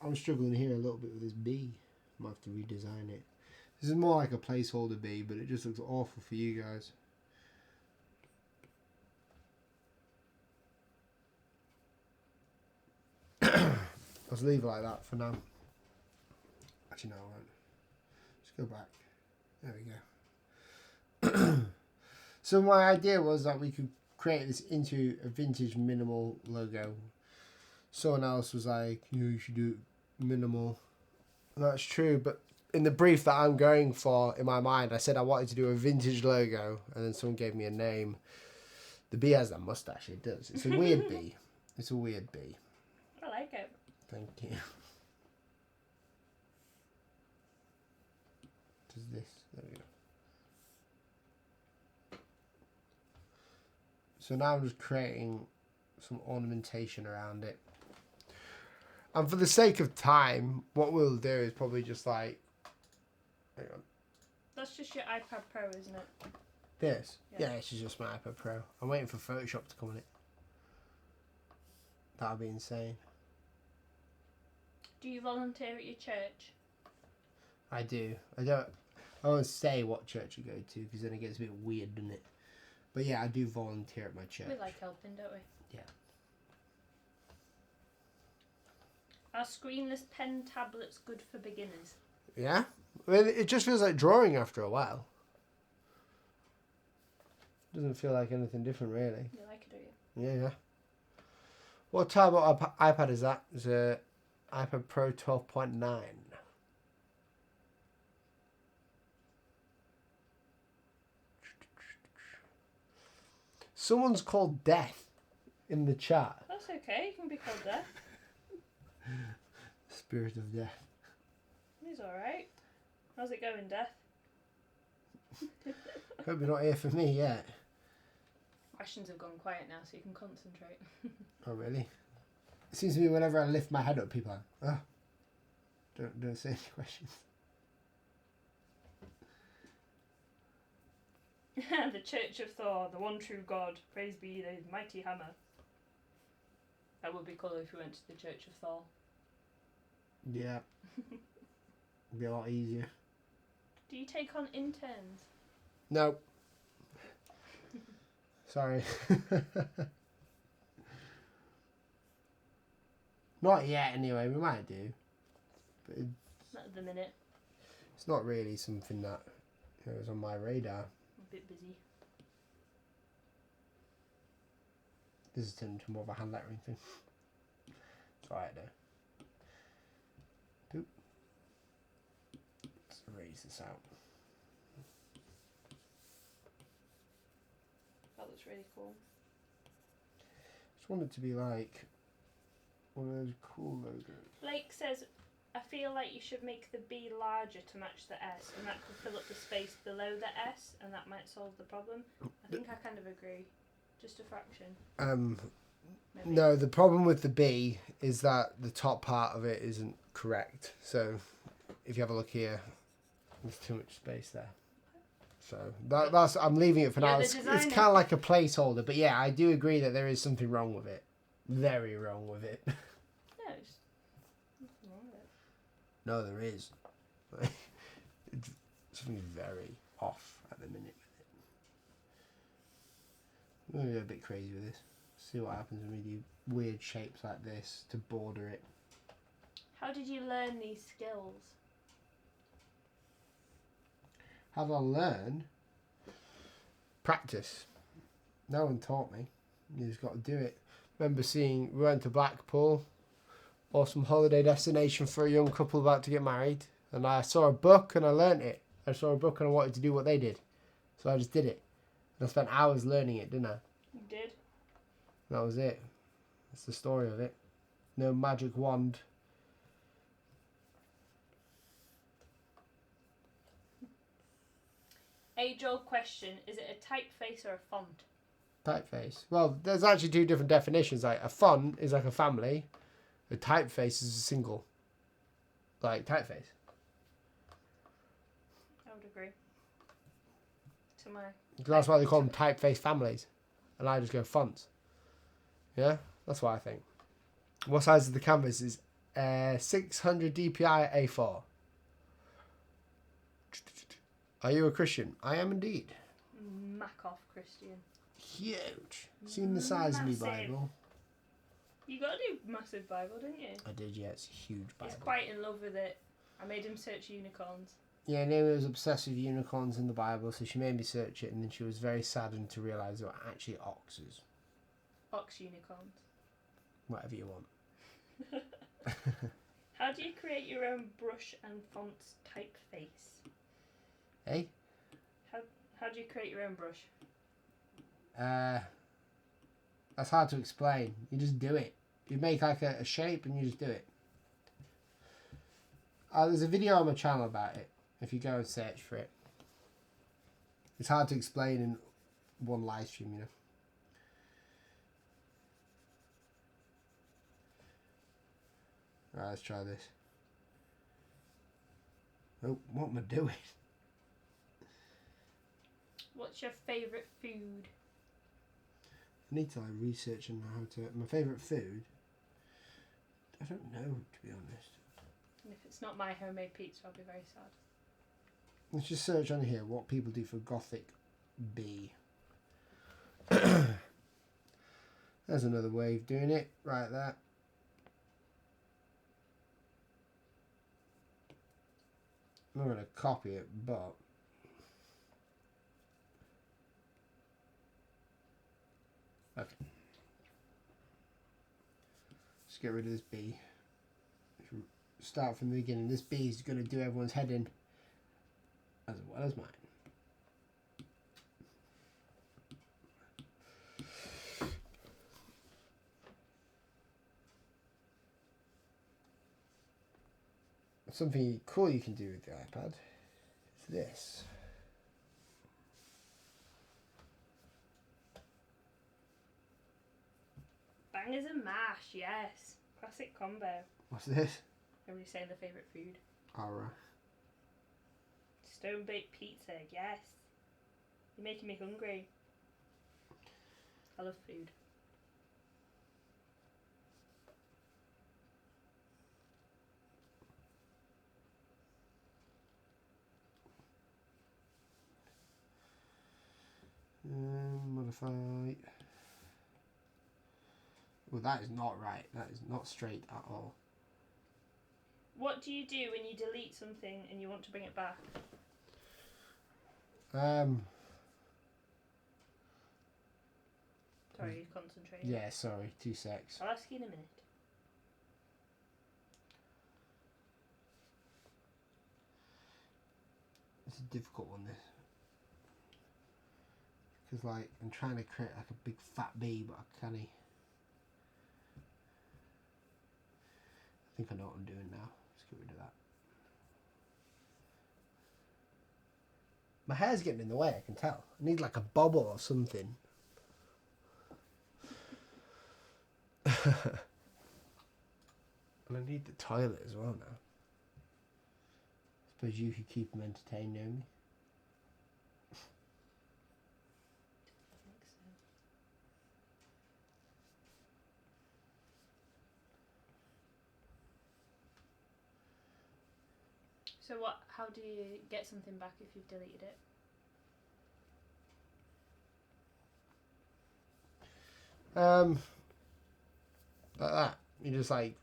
I'm struggling here a little bit with this bee. I might have to redesign it. This is more like a placeholder bee, but it just looks awful for you guys. Let's leave it like that for now. Actually, no, I won't. Just go back. There we go. So my idea was that we could create this into a vintage minimal logo. Someone else was like, you should do minimal. And that's true, but in the brief that I'm going for in my mind, I said I wanted to do a vintage logo, and then someone gave me a name. The bee has that mustache, it does. It's a weird bee. It's a weird bee. I like it. Thank you. Does this? There we go. So now I'm just creating some ornamentation around it. And for the sake of time, what we'll do is probably just like, hang on. That's just your iPad Pro, isn't it? This? Yeah. Yeah, this is just my iPad Pro. I'm waiting for Photoshop to come on it. That would be insane. Do you volunteer at your church? I do. I won't say what church you go to because then it gets a bit weird, doesn't it? But yeah, I do volunteer at my church. We like helping, don't we? Yeah. Are screenless pen tablets good for beginners? Yeah? I mean, it just feels like drawing after a while. Doesn't feel like anything different, really. You like it, do you? Yeah. What type of iPad is that? It's a iPad Pro 12.9. Someone's called Death in the chat. That's okay. You can be called Death. Spirit of Death. He's alright. How's it going, Death? Hope you're not here for me yet. Questions have gone quiet now, so you can concentrate. Oh, really? It seems to me whenever I lift my head up, people are, oh, don't say any questions. The Church of Thor, the one true God, praise be the mighty hammer. That would be cool if we went to the Church of Thor. Yeah. It'd be a lot easier. Do you take on interns? No. Sorry. Not yet, anyway. We might do. But Not at the minute. it's not really something that is on my radar. I'm a bit busy. This has turned into more of a hand lettering thing. It's alright though. Boop. Let's erase this out. That looks really cool. Just want it to be like one of those cool logos. Blake says, I feel like you should make the B larger to match the S, and that could fill up the space below the S, and that might solve the problem. I think I kind of agree. Just a fraction. Maybe. No, the problem with the B is that the top part of it isn't correct. So if you have a look here, there's too much space there. So that's I'm leaving it for now. It's kind of like a placeholder, but yeah, I do agree that there is something wrong with it. Very wrong with it. No, it's nothing wrong with it. No, there is. Something's very off at the minute with it. I'm going to go a bit crazy with this. See what happens when we do weird shapes like this to border it. How did you learn these skills? How did I learn? Practice. No one taught me. You just got to do it. Remember we went to Blackpool, awesome holiday destination for a young couple about to get married, and I saw a book and I learnt it. I saw a book and I wanted to do what they did, so I just did it. And I spent hours learning it, didn't I? You did? That was it. That's the story of it. No magic wand. Age-old question, is it a typeface or a font? Typeface. Well, there's actually two different definitions. Like a font is like a family. A typeface is a single. Like typeface. I would agree. To my... That's why they call them typeface families. And I just go fonts. Yeah? That's what I think. What size of the canvas is 600 DPI A4. Are you a Christian? I am indeed. Mac off, Christian. Huge. Seen the size of my Bible? You got a new massive Bible, didn't you? I did, yeah. It's a huge Bible. He's quite in love with it. I made him search unicorns. Yeah, Naomi was obsessed with unicorns in the Bible, so she made me search it, and then she was very saddened to realise they were actually oxes. Ox unicorns. Whatever you want. How do you create your own brush and font typeface? Hey? How do you create your own brush? That's hard to explain. You just do it. You make like a shape and you just do it. There's a video on my channel about it, if you go and search for it. It's hard to explain in one live stream, you know. Alright, let's try this. Oh, what am I doing? What's your favourite food? I need to like research on how to. My favourite food? I don't know, to be honest. And if it's not my homemade pizza, I'll be very sad. Let's just search on here what people do for Gothic B. There's another way of doing it, right there. I'm not going to copy it, but okay. Let's get rid of this B. Start from the beginning. This B is going to do everyone's head in as well as mine. Something cool you can do with the iPad is this. Bangers and mash, yes. Classic combo. What's this? Everybody saying their favourite food. Alright. Stone baked pizza, yes. You're making me hungry. I love food. Modify. Well, that is not right. That is not straight at all. What do you do when you delete something and you want to bring it back? Sorry, you're concentrating. Yeah, sorry. 2 secs. I'll ask you in a minute. It's a difficult one, this. Because, like, I'm trying to create, like, a big fat bee, but I can't. I think I know what I'm doing now. Let's get rid of that. My hair's getting in the way, I can tell. I need, like, a bobble or something. And I need the toilet as well now. I suppose you could keep them entertained, Naomi. So how do you get something back if you've deleted it? Like that. You just like,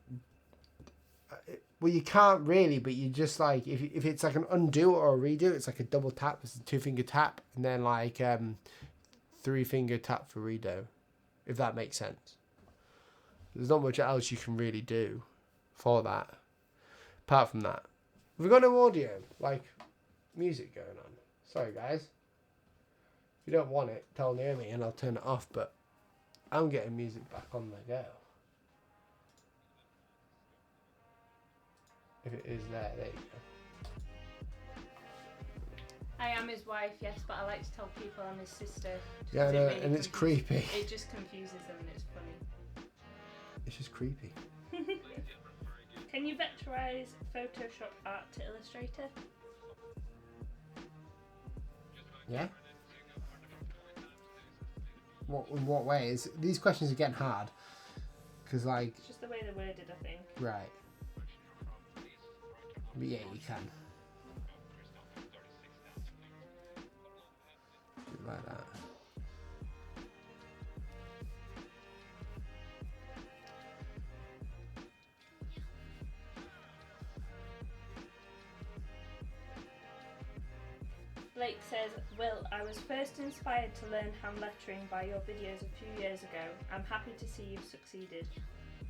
well, you can't really, but you just like, if it's like an undo or a redo, it's like a double tap. It's a 2-finger tap, and then like 3-finger tap for redo, if that makes sense. There's not much else you can really do for that, apart from that. We've got no audio, like music going on. Sorry, guys. If you don't want it, tell Naomi and I'll turn it off, but I'm getting music back on the go. If it is there you go. I am his wife, yes, but I like to tell people I'm his sister. Yeah, no, and it's creepy. It just confuses them and it's funny. It's just creepy. Can you vectorize Photoshop art to Illustrator? Yeah? In what way? These questions are getting hard. Because, like... It's just the way they're worded, I think. Right. But yeah, you can. Do it like that. Blake says, Will, I was first inspired to learn hand lettering by your videos a few years ago. I'm happy to see you've succeeded.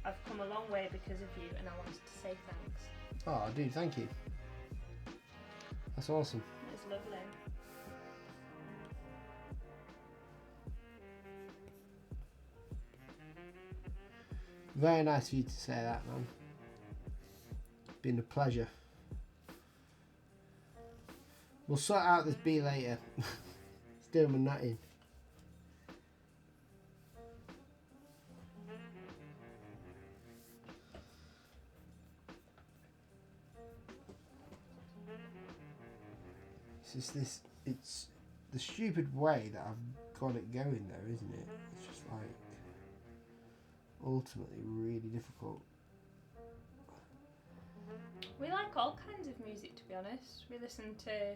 I've come a long way because of you and I wanted to say thanks. Oh, dude, thank you. That's awesome. It's lovely. Very nice of you to say that, man. It's been a pleasure. We'll sort out this bee later. It's doing my nutting. It's the stupid way that I've got it going though, isn't it? It's just like ultimately really difficult. We like all kinds of music, to be honest. We listen to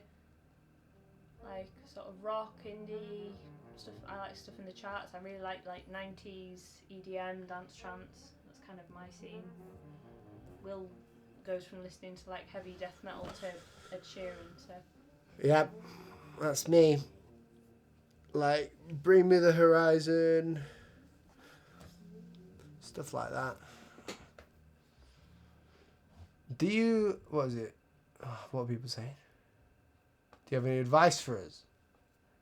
like sort of rock, indie stuff. I like stuff in the charts. I really like 90s EDM, dance trance. That's kind of my scene. Will goes from listening to like heavy death metal to Ed Sheeran. So Yep, that's me. Like Bring Me the Horizon, stuff like that. Do you, what is it? Oh, what are people saying? Do you have any advice for us?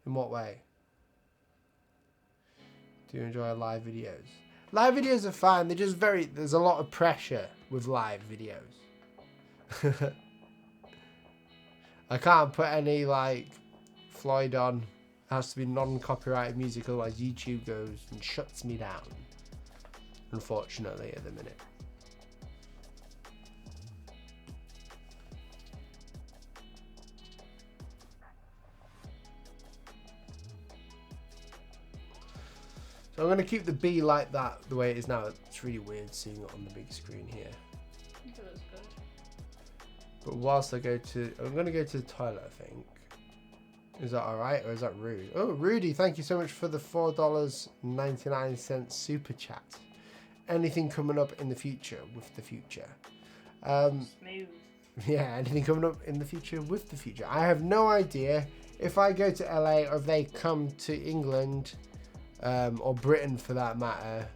In what way? Do you enjoy live videos? Live videos are fine. They're just there's a lot of pressure with live videos. I can't put any like Floyd on. It has to be non-copyrighted music, otherwise YouTube goes and shuts me down. Unfortunately, at the minute. So I'm going to keep the B like that, the way it is now. It's really weird seeing it on the big screen here. I think it looks good. But whilst I'm going to go to the toilet, I think. Is that alright, or is that rude? Oh, Rudy, thank you so much for the $4.99 super chat. Anything coming up in the future with the future? Smooth. Yeah, anything coming up in the future with the future? I have no idea. If I go to LA or if they come to England, or Britain for that matter,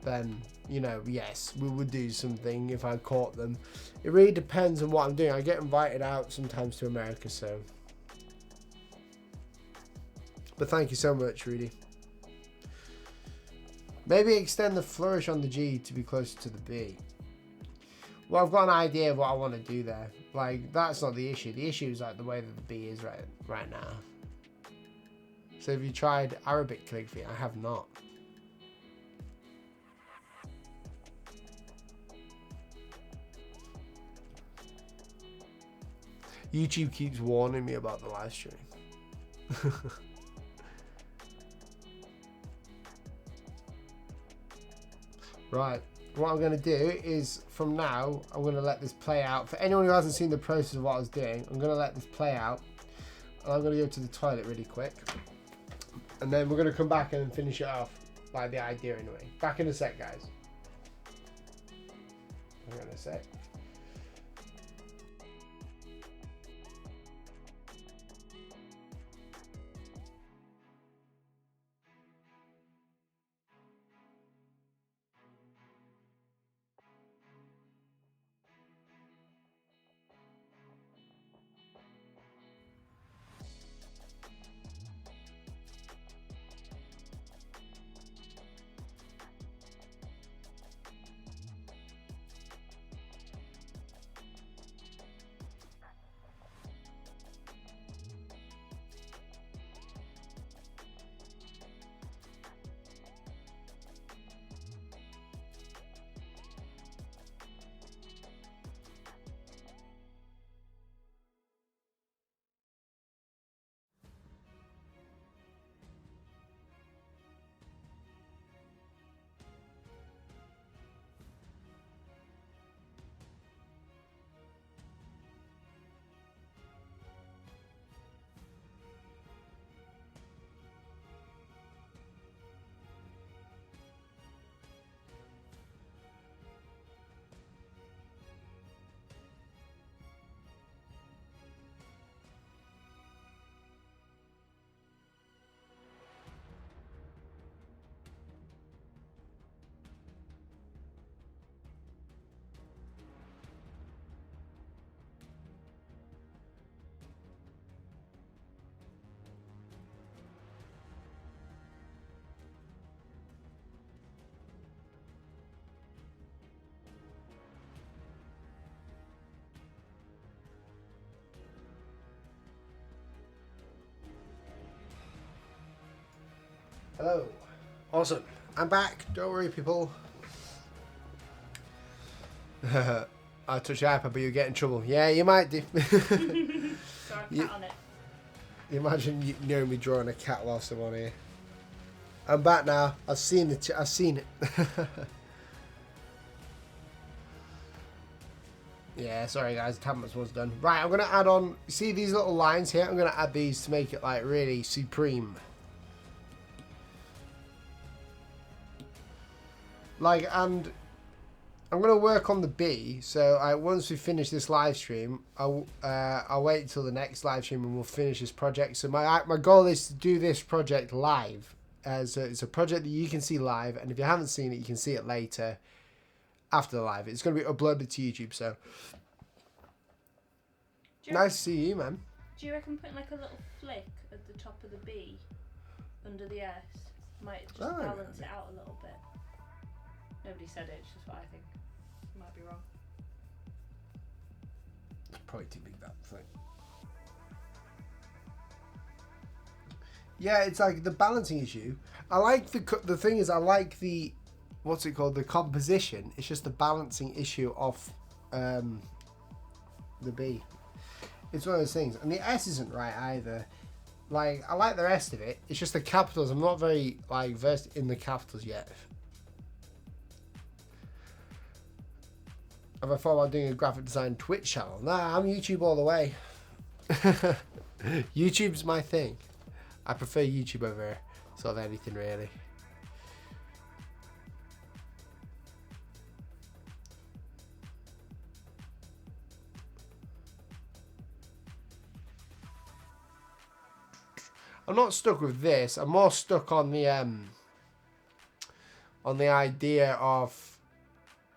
then, you know, yes, we would do something if I caught them. It really depends on what I'm doing. I get invited out sometimes to America, so. But thank you so much, Rudy. Maybe extend the flourish on the G to be closer to the B. Well, I've got an idea of what I want to do there. Like, that's not the issue. The issue is like the way that the B is right now. So have you tried Arabic calligraphy? I have not. YouTube keeps warning me about the live stream. Right, what I'm going to do is from now, I'm going to let this play out. For anyone who hasn't seen the process of what I was doing, I'm going to let this play out. And I'm going to go to the toilet really quick. And then we're going to come back and finish it off by the idea anyway. Back in a sec, guys. Hang on a sec. Hello. Awesome. I'm back. Don't worry, people. I touched your iPad, but you get in trouble. Yeah, you might do. Got a cat on it. Imagine you know me drawing a cat whilst I'm on here. I'm back now. I've seen it. I've seen it. Yeah, sorry guys, the canvas was done. Right, I'm gonna add on. See these little lines here? I'm gonna add these to make it like really supreme. Like, and I'm gonna work on the B. So once we finish this live stream, I'll wait until the next live stream and we'll finish this project. So my goal is to do this project live. So it's a project that you can see live, and if you haven't seen it, you can see it later after the live. It's gonna be uploaded to YouTube. So nice to see you, man. Do you reckon putting like a little flick at the top of the B under the S might just balance it out a little bit? Nobody said it, it's just what I think. Might be wrong. It's probably too big, that thing. Yeah, it's like the balancing issue. I like the thing is I like the, what's it called, the composition. It's just the balancing issue of the B. It's one of those things. And the S isn't right either. Like, I like the rest of it. It's just the capitals. I'm not very like versed in the capitals yet. Have I thought about doing a graphic design Twitch channel? Nah, I'm YouTube all the way. YouTube's my thing. I prefer YouTube over sort of anything really. I'm not stuck with this. I'm more stuck on the idea of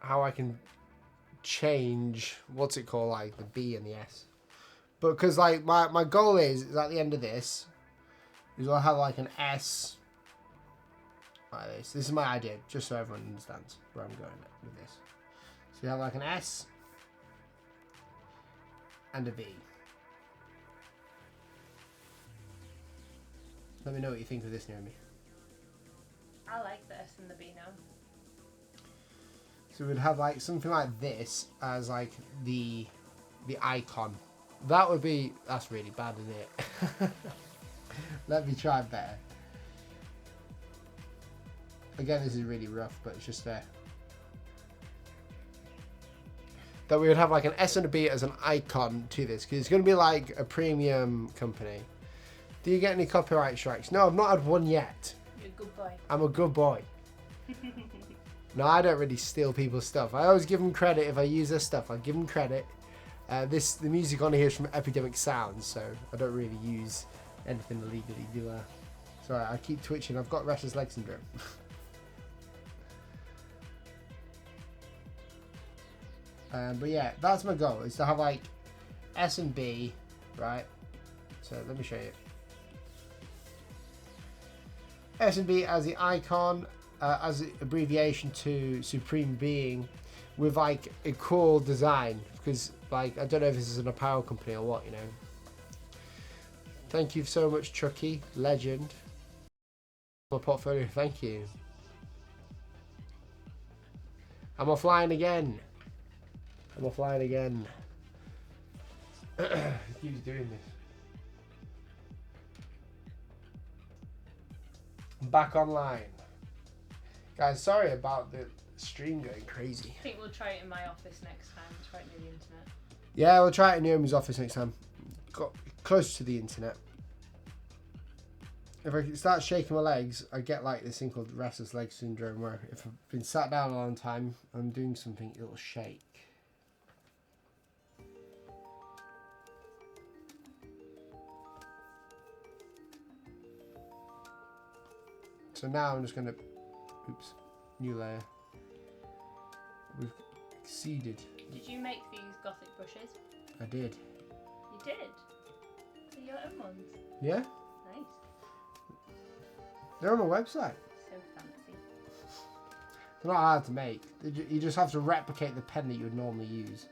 how I can change what's it called, like the B and the S. But because like my goal is at the end of this is I'll have like an S like this. This is my idea, just so everyone understands where I'm going with this. So you have like an S and a B. Let me know what you think of this, Naomi. I like the S and the B now. So we'd have like something like this as like the icon. That would be, that's really bad, isn't it? Let me try better. Again, this is really rough, but it's just there. That we would have like an S and a B as an icon to this, because it's going to be like a premium company. Do you get any copyright strikes? No, I've not had one yet. You're a good boy. I'm a good boy. No, I don't really steal people's stuff. I always give them credit if I use their stuff. I give them credit. The music on here is from Epidemic Sounds, so I don't really use anything illegally, do I? Sorry, I keep twitching. I've got restless leg syndrome. But yeah, that's my goal, is to have like S and B, right? So let me show you. S and B as the icon, as an abbreviation to Supreme Being, with like a cool design, because like I don't know if this is an apparel company or what, you know. Thank you so much, Chucky, legend. My portfolio, thank you. I'm offline again. I'm offline again. He keeps doing this. I'm back online. Guys, sorry about the stream going crazy. I think we'll try it in my office next time. It's right near the internet. Yeah, we'll try it in Naomi's office next time. Got close to the internet. If I start shaking my legs, I get like this thing called restless leg syndrome, where if I've been sat down a long time, I'm doing something, it'll shake. So now I'm just gonna, oops, new layer. We've exceeded. Did you make these gothic brushes? I did. You did? They're your own ones? Yeah? Nice. They're on my website. So fancy. They're not hard to make. You just have to replicate the pen that you would normally use.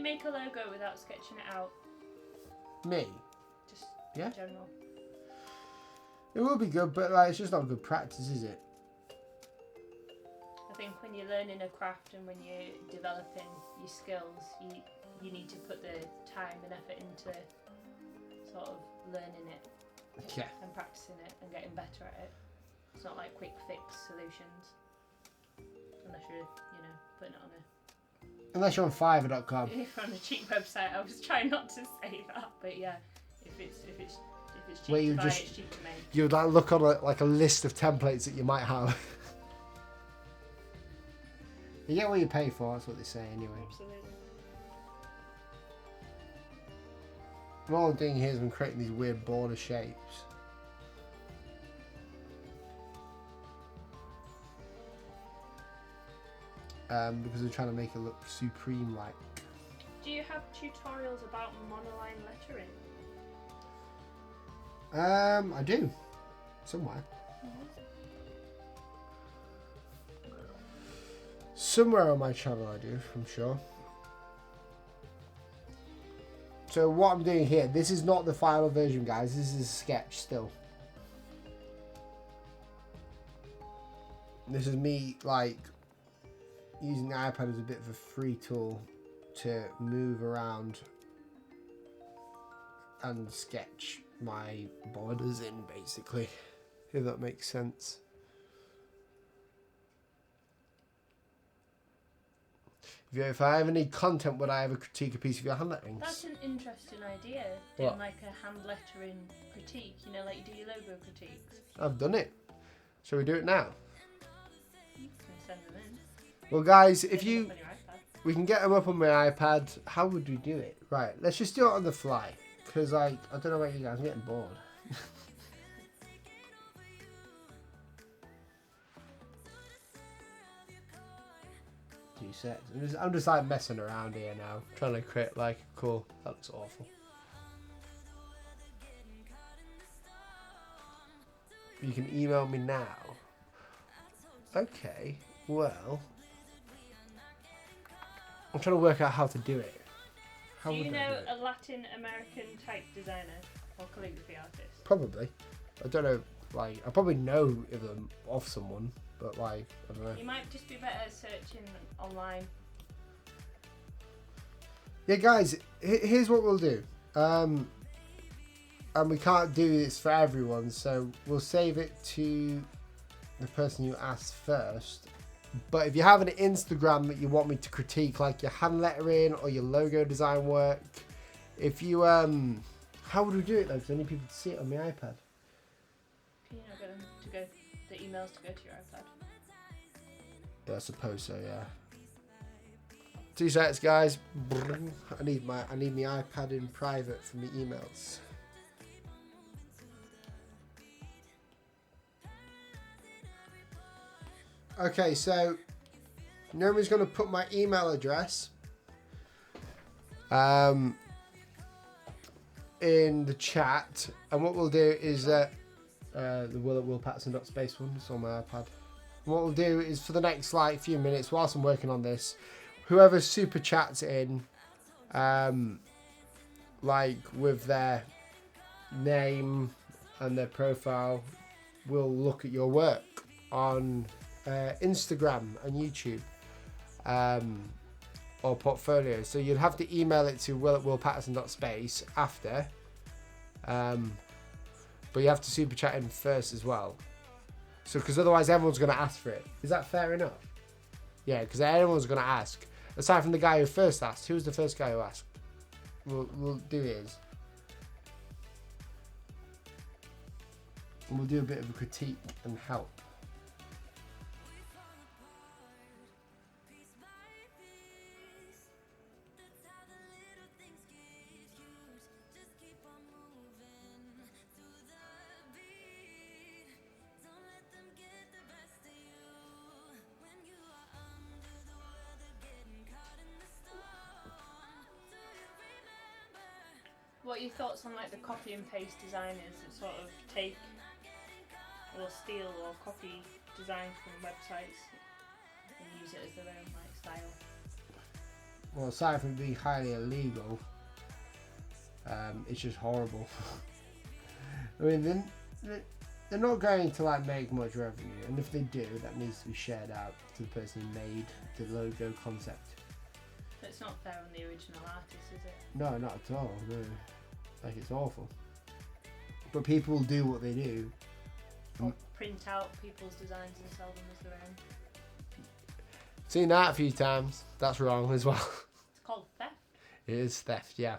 make a logo without sketching it out? Me? Just Yeah. in general. It will be good, but like it's just not good practice, is it? I think when you're learning a craft and when you're developing your skills, you need to put the time and effort into sort of learning it Yeah. and practicing it and getting better at it. It's not like quick fix solutions, unless you're, putting it on Unless you're on Fiverr.com. if you're on a cheap website. I was trying not to say that, but yeah, if it's cheap Where to you buy, just- it's cheap to make. You'd like look on like a list of templates that you might have. You get what you pay for, that's what they say anyway. Absolutely. All I'm doing here is I'm creating these weird border shapes. Because I'm trying to make it look supreme-like. Do you have tutorials about monoline lettering? I do. Somewhere. Somewhere on my channel I do, I'm sure. So what I'm doing here, this is not the final version, guys. This is a sketch still. This is me, like, using the iPad as a bit of a free tool to move around and sketch my borders in, basically, if that makes sense. If I have any content, would I ever critique a piece of your handlettering? That's an interesting idea. What? Doing like a hand lettering critique, like you do your logo critiques. I've done it. Shall we do it now? You can send them in. Well, guys, if Send them you... up on your iPad. We can get them up on my iPad. How would we do it? Right, let's just do it on the fly. Because, like, I don't know about you guys, I'm getting bored. 2 seconds. I'm just like messing around here now. Trying to create like cool. That looks awful. You can email me now. Okay, well. I'm trying to work out how to do it. How Do you would I know do it? a Latin American type designer or calligraphy artist? Probably. I don't know, like, I probably know of them off someone, but like, I don't know. You might just be better searching online. Yeah, guys, here's what we'll do. And we can't do this for everyone, so we'll save it to the person you asked first. But if you have an Instagram that you want me to critique, like your hand lettering or your logo design work, if you, how would we do it though? Because I need people to see it on my iPad. Can you not get them to go, the emails to go to your iPad? Yeah, I suppose so, yeah. 2 seconds, guys. I need my iPad in private for my emails. Okay, so Naomi's going to put my email address in the chat, and what we'll do is the Paterson.space one is on my iPad. What we'll do is for the next like few minutes whilst I'm working on this, whoever super chats in, like with their name and their profile, will look at your work on Instagram and YouTube, or portfolio. So you'd have to email it to will@willpaterson.space after, but you have to super chat in first as well. So because otherwise everyone's going to ask for it. Is that fair enough? Yeah, because everyone's going to ask. Aside from the guy who first asked. Who was the first guy who asked? We'll do his. And we'll do a bit of a critique and help. What are your thoughts on like the copy and paste designers that sort of take or steal or copy designs from websites and use it as their own like style? well, aside from being highly illegal, it's just horrible. I mean, they're not going to like make much revenue, and if they do, that needs to be shared out to the person who made the logo concept. But it's not fair on the original artist, is it? No, not at all. No, like it's awful. But people do what they do. Or print out people's designs and sell them as their own. Seen that a few times. That's wrong as well. It's called theft. It is theft, yeah.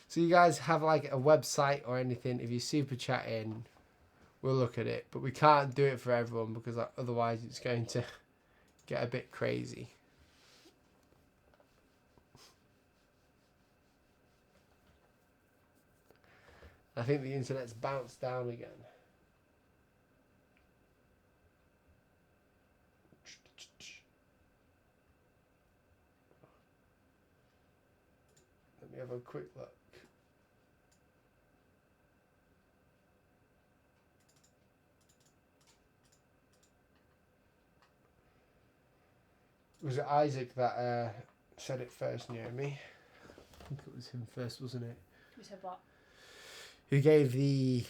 So you guys have like a website or anything? If you super chat in, we'll look at it. But we can't do it for everyone because otherwise it's going to get a bit crazy. I think the internet's bounced down again. Let me have a quick look. Was it Isaac that said it first near me? I think it was him first, wasn't it? You said what? Who gave the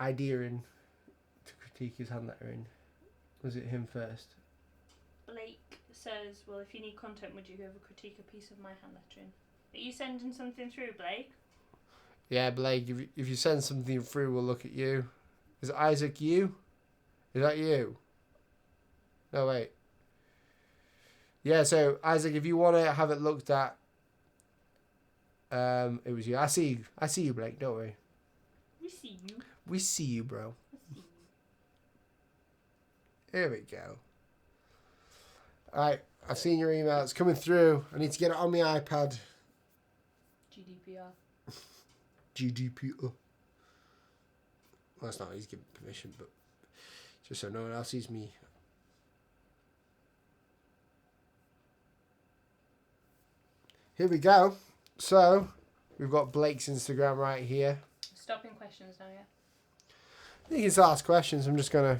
idea in to critique his hand lettering? Was it him first? Blake says, well, if you need content, would you ever critique a piece of my hand lettering? Are you sending something through, Blake? Yeah, Blake, if you send something through, we'll look at you. Is Isaac you? Is that you? No, wait. Yeah, so Isaac, if you want to have it looked at, it was you. I see you, Blake. Don't worry. We see you. We see you, bro. We see you. Here we go. All right, I've seen your email. It's coming through. I need to get it on my iPad. GDPR. GDPR. Well, that's not he's giving permission, but just so no one else sees me. Here we go. So, we've got Blake's Instagram right here. Stopping questions now, yeah? You can ask questions. I'm just going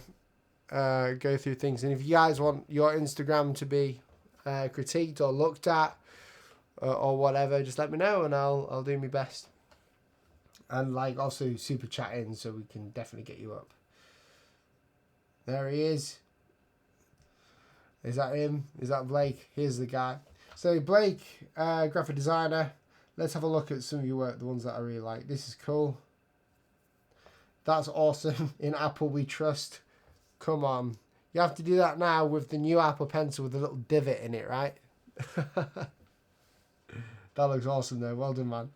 to go through things. And if you guys want your Instagram to be critiqued or looked at or whatever, just let me know and I'll do my best. And like also super chat in so we can definitely get you up. There he is. Is that him? Is that Blake? Here's the guy. So Blake, graphic designer. Let's have a look at some of your work, the ones that I really like. This is cool. That's awesome. In Apple we trust. Come on. You have to do that now with the new Apple Pencil with a little divot in it, right? That looks awesome though. Well done, man.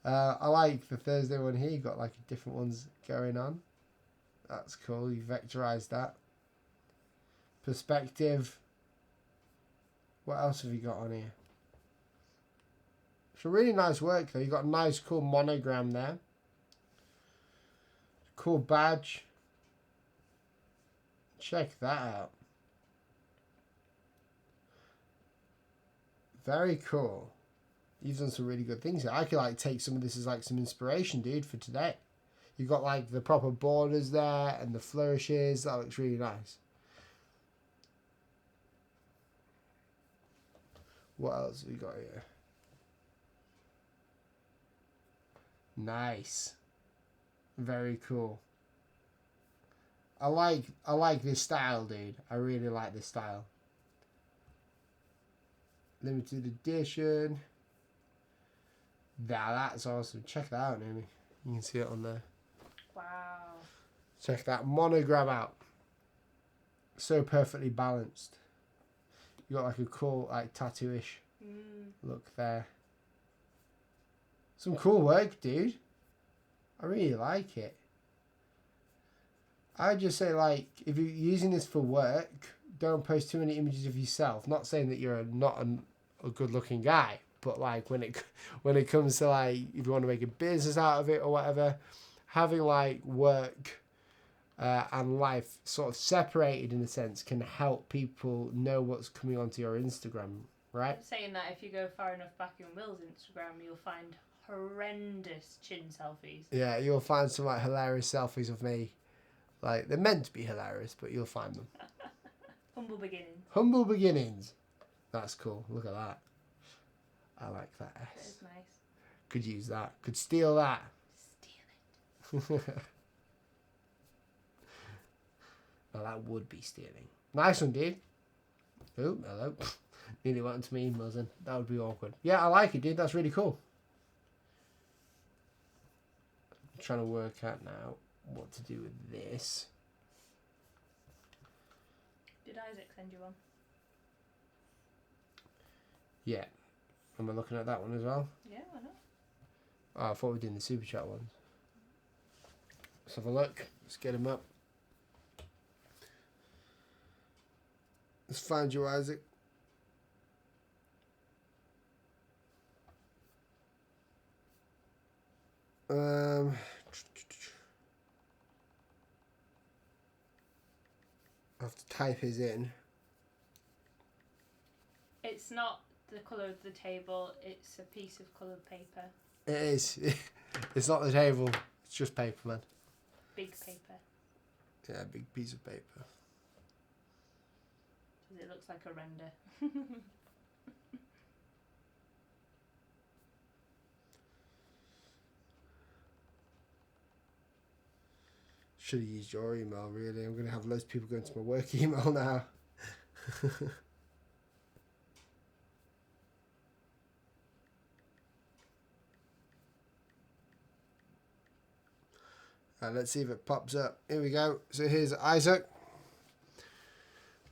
I like the Thursday one here. You've got like different ones going on. That's cool. You vectorized that. Perspective. What else have you got on here? It's a really nice work though. You've got a nice cool monogram there. Cool badge. Check that out. Very cool. You've done some really good things here. I could like take some of this as like some inspiration, dude, for today. You've got like the proper borders there and the flourishes. That looks really nice. What else have we got here? Nice. Very cool. I like this style, dude. I really like this style. Limited edition. That's awesome. Check that out, Naomi. You can see it on there. Wow. Check that monogram out. So perfectly balanced. You got like a cool, like tattoo-ish look there. Some cool work, dude. I really like it. I just say, like, if you're using this for work, don't post too many images of yourself. Not saying that you're not a good-looking guy, but like when it comes to like if you want to make a business out of it or whatever, having like work and life sort of separated in a sense can help people know what's coming onto your Instagram, right? I'm saying that if you go far enough back in Will's Instagram, you'll find horrendous chin selfies. Yeah, you'll find some like hilarious selfies of me. Like they're meant to be hilarious, but you'll find them. Humble beginnings. Humble beginnings. That's cool. Look at that. I like that That S. is nice. Could use that. Could steal that. Steal it. Well, that would be stealing. Nice one, dude. Oh, hello. Nearly went into me emails then. That would be awkward. Yeah, I like it, dude. That's really cool. I'm trying to work out now what to do with this. Did Isaac send you one? Yeah. Am I looking at that one as well? Yeah, why not? Oh, I thought we were doing the super chat ones. Let's have a look. Let's get him up. Let's find you, Isaac. I have to type his in. It's not the colour of the table, it's a piece of coloured paper. It is. It's not the table. It's just paper, man. Big paper. Yeah, big piece of paper. Because it looks like a render. Should have used your email, really. I'm going to have loads of people going to my work email now. Let's see if it pops up. Here we go. So here's Isaac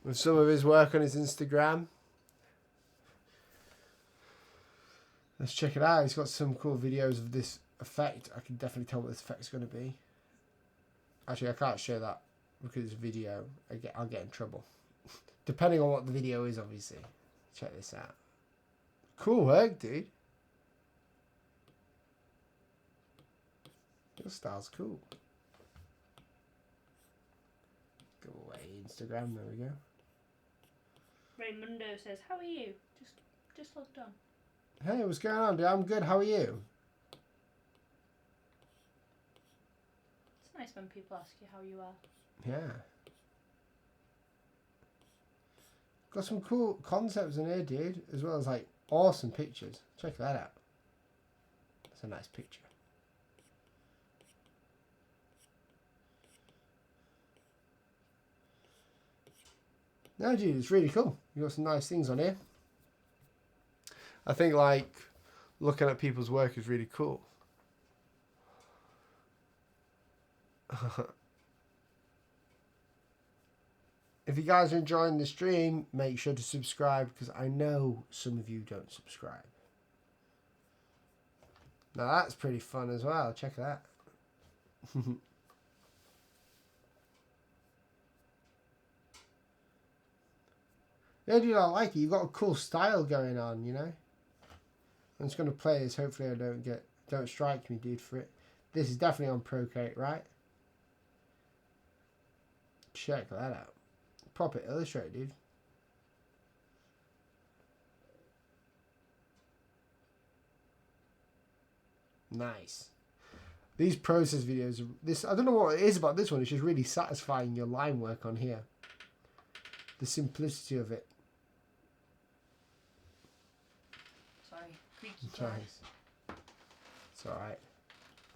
with some of his work on his Instagram. Let's check it out. He's got some cool videos of this effect. I can definitely tell what this effect's going to be. Actually, I can't show that because it's video. I'll get in trouble. Depending on what the video is, obviously. Check this out. Cool work, dude. Your style's cool. Go away, Instagram. There we go. Raymundo says, "How are you? Just logged on." Hey, what's going on, dude? I'm good. How are you? It's nice when people ask you how you are. Yeah. Got some cool concepts in here, dude, as well as like awesome pictures. Check that out. That's a nice picture. No, dude, it's really cool. You got some nice things on here. I think like looking at people's work is really cool. If you guys are enjoying the stream, make sure to subscribe because I know some of you don't subscribe. Now that's pretty fun as well. Check that. Yeah, dude, I like it. You've got a cool style going on, you know. I'm just gonna play this. Hopefully, I don't strike me, dude, for it. This is definitely on Procreate, right? Check that out. Proper Illustrator, dude. Nice. These process videos, I don't know what it is about this one. It's just really satisfying your line work on here. The simplicity of it. Sorry, creaky Sorry. glass. It's alright.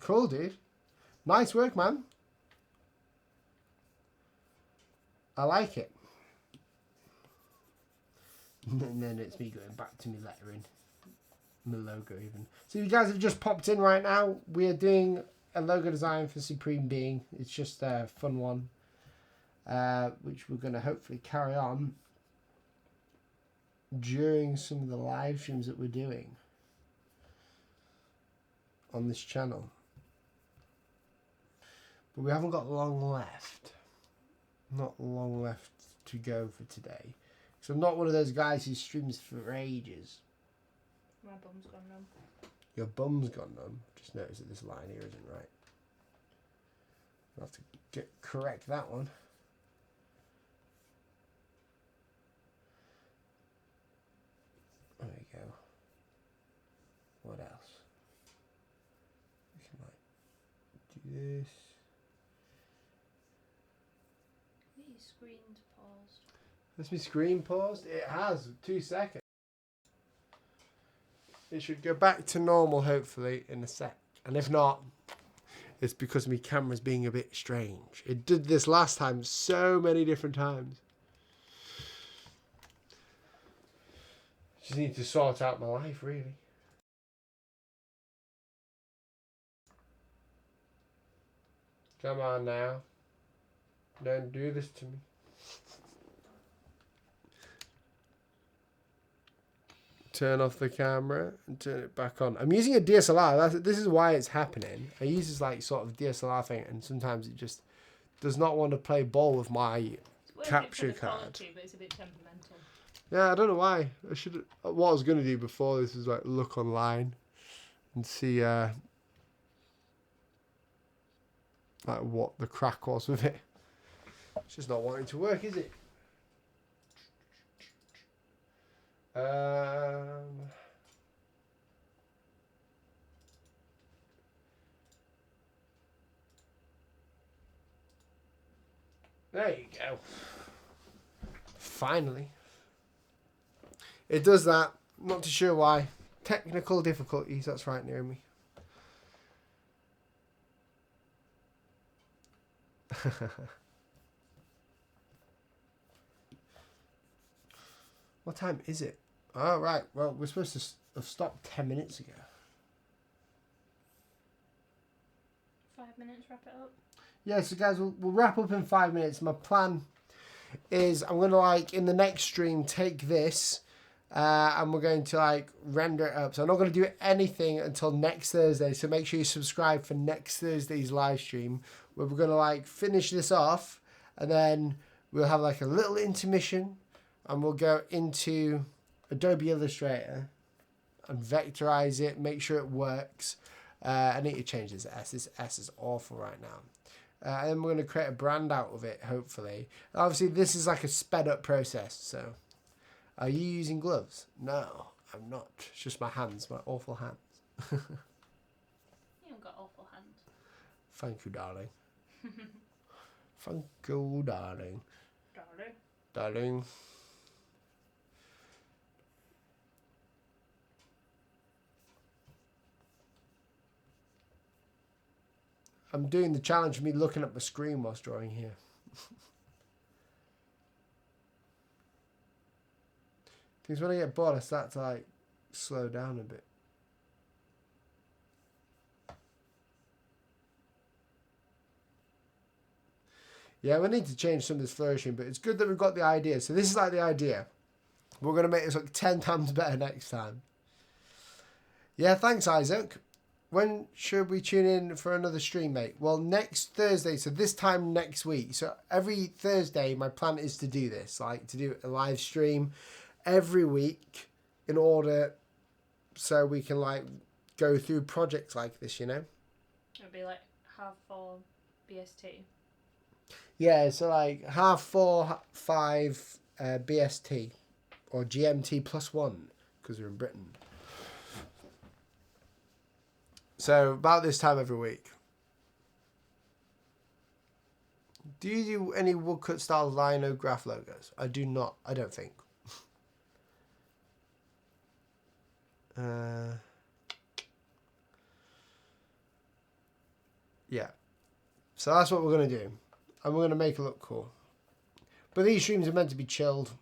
Cool, dude. Nice work, man. I like it. And then it's me going back to my lettering. My logo even. So you guys have just popped in right now. We are doing a logo design for Supreme Being. It's just a fun one. Which we're going to hopefully carry on during some of the live streams that we're doing on this channel. But we haven't got long left. Not long left to go for today. So I'm not one of those guys who streams for ages. My bum's gone numb. Your bum's gone numb. Just noticed that this line here isn't right. I'll have to correct that one. There we go. What else? We might do this. These screen's paused. Has my screen paused? It has. 2 seconds. It should go back to normal, hopefully, in a sec. And if not, it's because my camera's being a bit strange. It did this last time so many different times. Just need to sort out my life, really. Come on now. Don't do this to me. Turn off the camera and turn it back on. I'm using a DSLR. This is why it's happening. I use this like sort of DSLR thing, and sometimes it just does not want to play ball with my capture card. Quality, but it's a bit temperamental. Yeah, I don't know why. What I was gonna do before this is like look online and see like what the crack was with it. It's just not wanting to work, is it? There you go. Finally. It does that. Not too sure why. Technical difficulties, that's right, Naomi. What time is it? Oh, right. Well, we're supposed to have stopped 10 minutes ago. 5 minutes, wrap it up. Yeah, so guys, we'll wrap up in 5 minutes. My plan is I'm going to, like, in the next stream, take this and we're going to, like, render it up. So I'm not going to do anything until next Thursday. So make sure you subscribe for next Thursday's live stream, where we're going to, like, finish this off and then we'll have, like, a little intermission and we'll go into Adobe Illustrator and vectorize it, make sure it works. I need to change this S. This S is awful right now. And then we're going to create a brand out of it, hopefully. And obviously, this is like a sped up process. So, are you using gloves? No, I'm not. It's just my hands, my awful hands. You haven't got awful hands. Thank you, darling. Thank you, darling. Darling. Darling. I'm doing the challenge of me looking at my screen whilst drawing here. Because when I get bored, I start to like slow down a bit. Yeah, we need to change some of this flourishing, but it's good that we've got the idea. So this is like the idea. We're going to make this look 10 times better next time. Yeah, thanks, Isaac. When should we tune in for another stream, mate? Well, next Thursday, so this time next week. So every Thursday, my plan is to do this, like to do a live stream every week in order so we can like go through projects like this, you know? It'll be like 4:30 BST. Yeah, so like 5:30 BST or GMT +1 because we're in Britain. So about this time every week. Do you do any woodcut style linograph logos? I do not. I don't think. Yeah. So that's what we're going to do. And we're going to make it look cool. But these streams are meant to be chilled.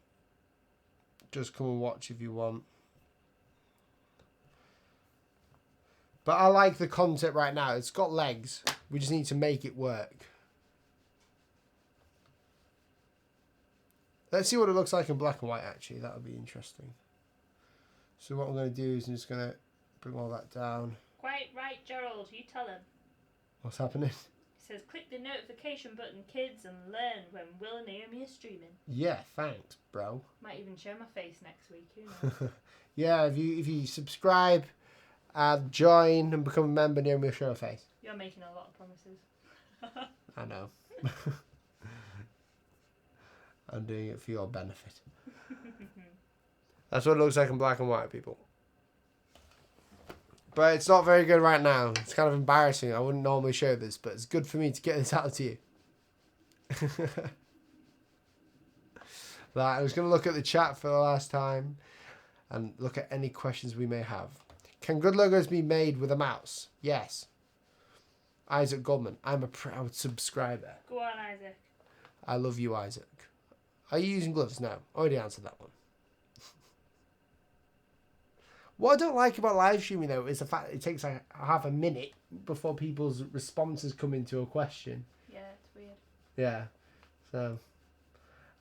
Just come and watch if you want. But I like the concept right now. It's got legs. We just need to make it work. Let's see what it looks like in black and white, actually. That would be interesting. So what I'm going to do is I'm just going to bring all that down. Quite right, Gerald. You tell him. What's happening? He says, click the notification button, kids, and learn when Will and Naomi are streaming. Yeah, thanks, bro. Might even show my face next week. Who knows? Yeah, if you subscribe, join, and become a member, Naomi will show her face. You're making a lot of promises. I know. I'm doing it for your benefit. That's what it looks like in black and white, people. But it's not very good right now. It's kind of embarrassing. I wouldn't normally show this, but it's good for me to get this out to you. That I was going to look at the chat for the last time and look at any questions we may have. Can good logos be made with a mouse? Yes. Isaac Goldman. I'm a proud subscriber. Go on, Isaac. I love you, Isaac. Are you using gloves? No. Already answered that one. What I don't like about live streaming, though, is the fact that it takes like half a minute before people's responses come into a question. Yeah, it's weird. Yeah. So,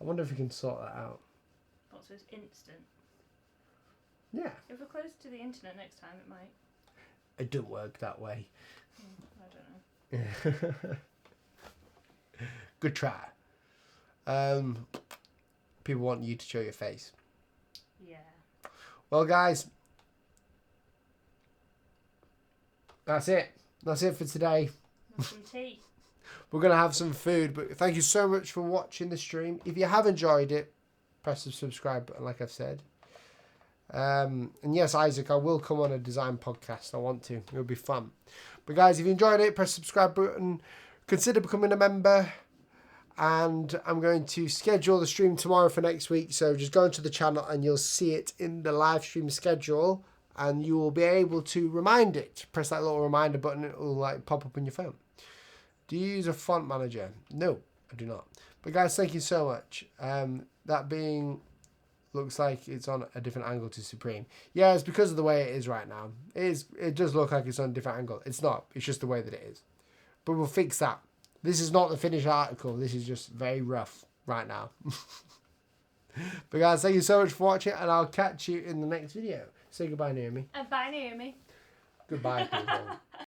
I wonder if we can sort that out. Oh, so it's instant. Yeah. If we're close to the internet next time, it might. It don't work that way. I don't know. Good try. People want you to show your face. Yeah. Well, guys, that's it. That's it for today. Have some tea. We're going to have some food, but thank you so much for watching the stream. If you have enjoyed it, press the subscribe button, like I've said. And yes, Isaac, I will come on a design podcast. I want to. It'll be fun. But guys, if you enjoyed it, press the subscribe button. Consider becoming a member. And I'm going to schedule the stream tomorrow for next week. So just go into the channel and you'll see it in the live stream schedule. And you will be able to remind it. Press that little reminder button. It will like pop up on your phone. Do you use a font manager? No, I do not. But guys, thank you so much. That being... looks like it's on a different angle to Supreme. Yeah, it's because of the way it is right now. It does look like it's on a different angle. It's not. It's just the way that it is. But we'll fix that. This is not the finished article. This is just very rough right now. But guys, thank you so much for watching, and I'll catch you in the next video. Say goodbye, Naomi. Bye, Naomi. Goodbye, people.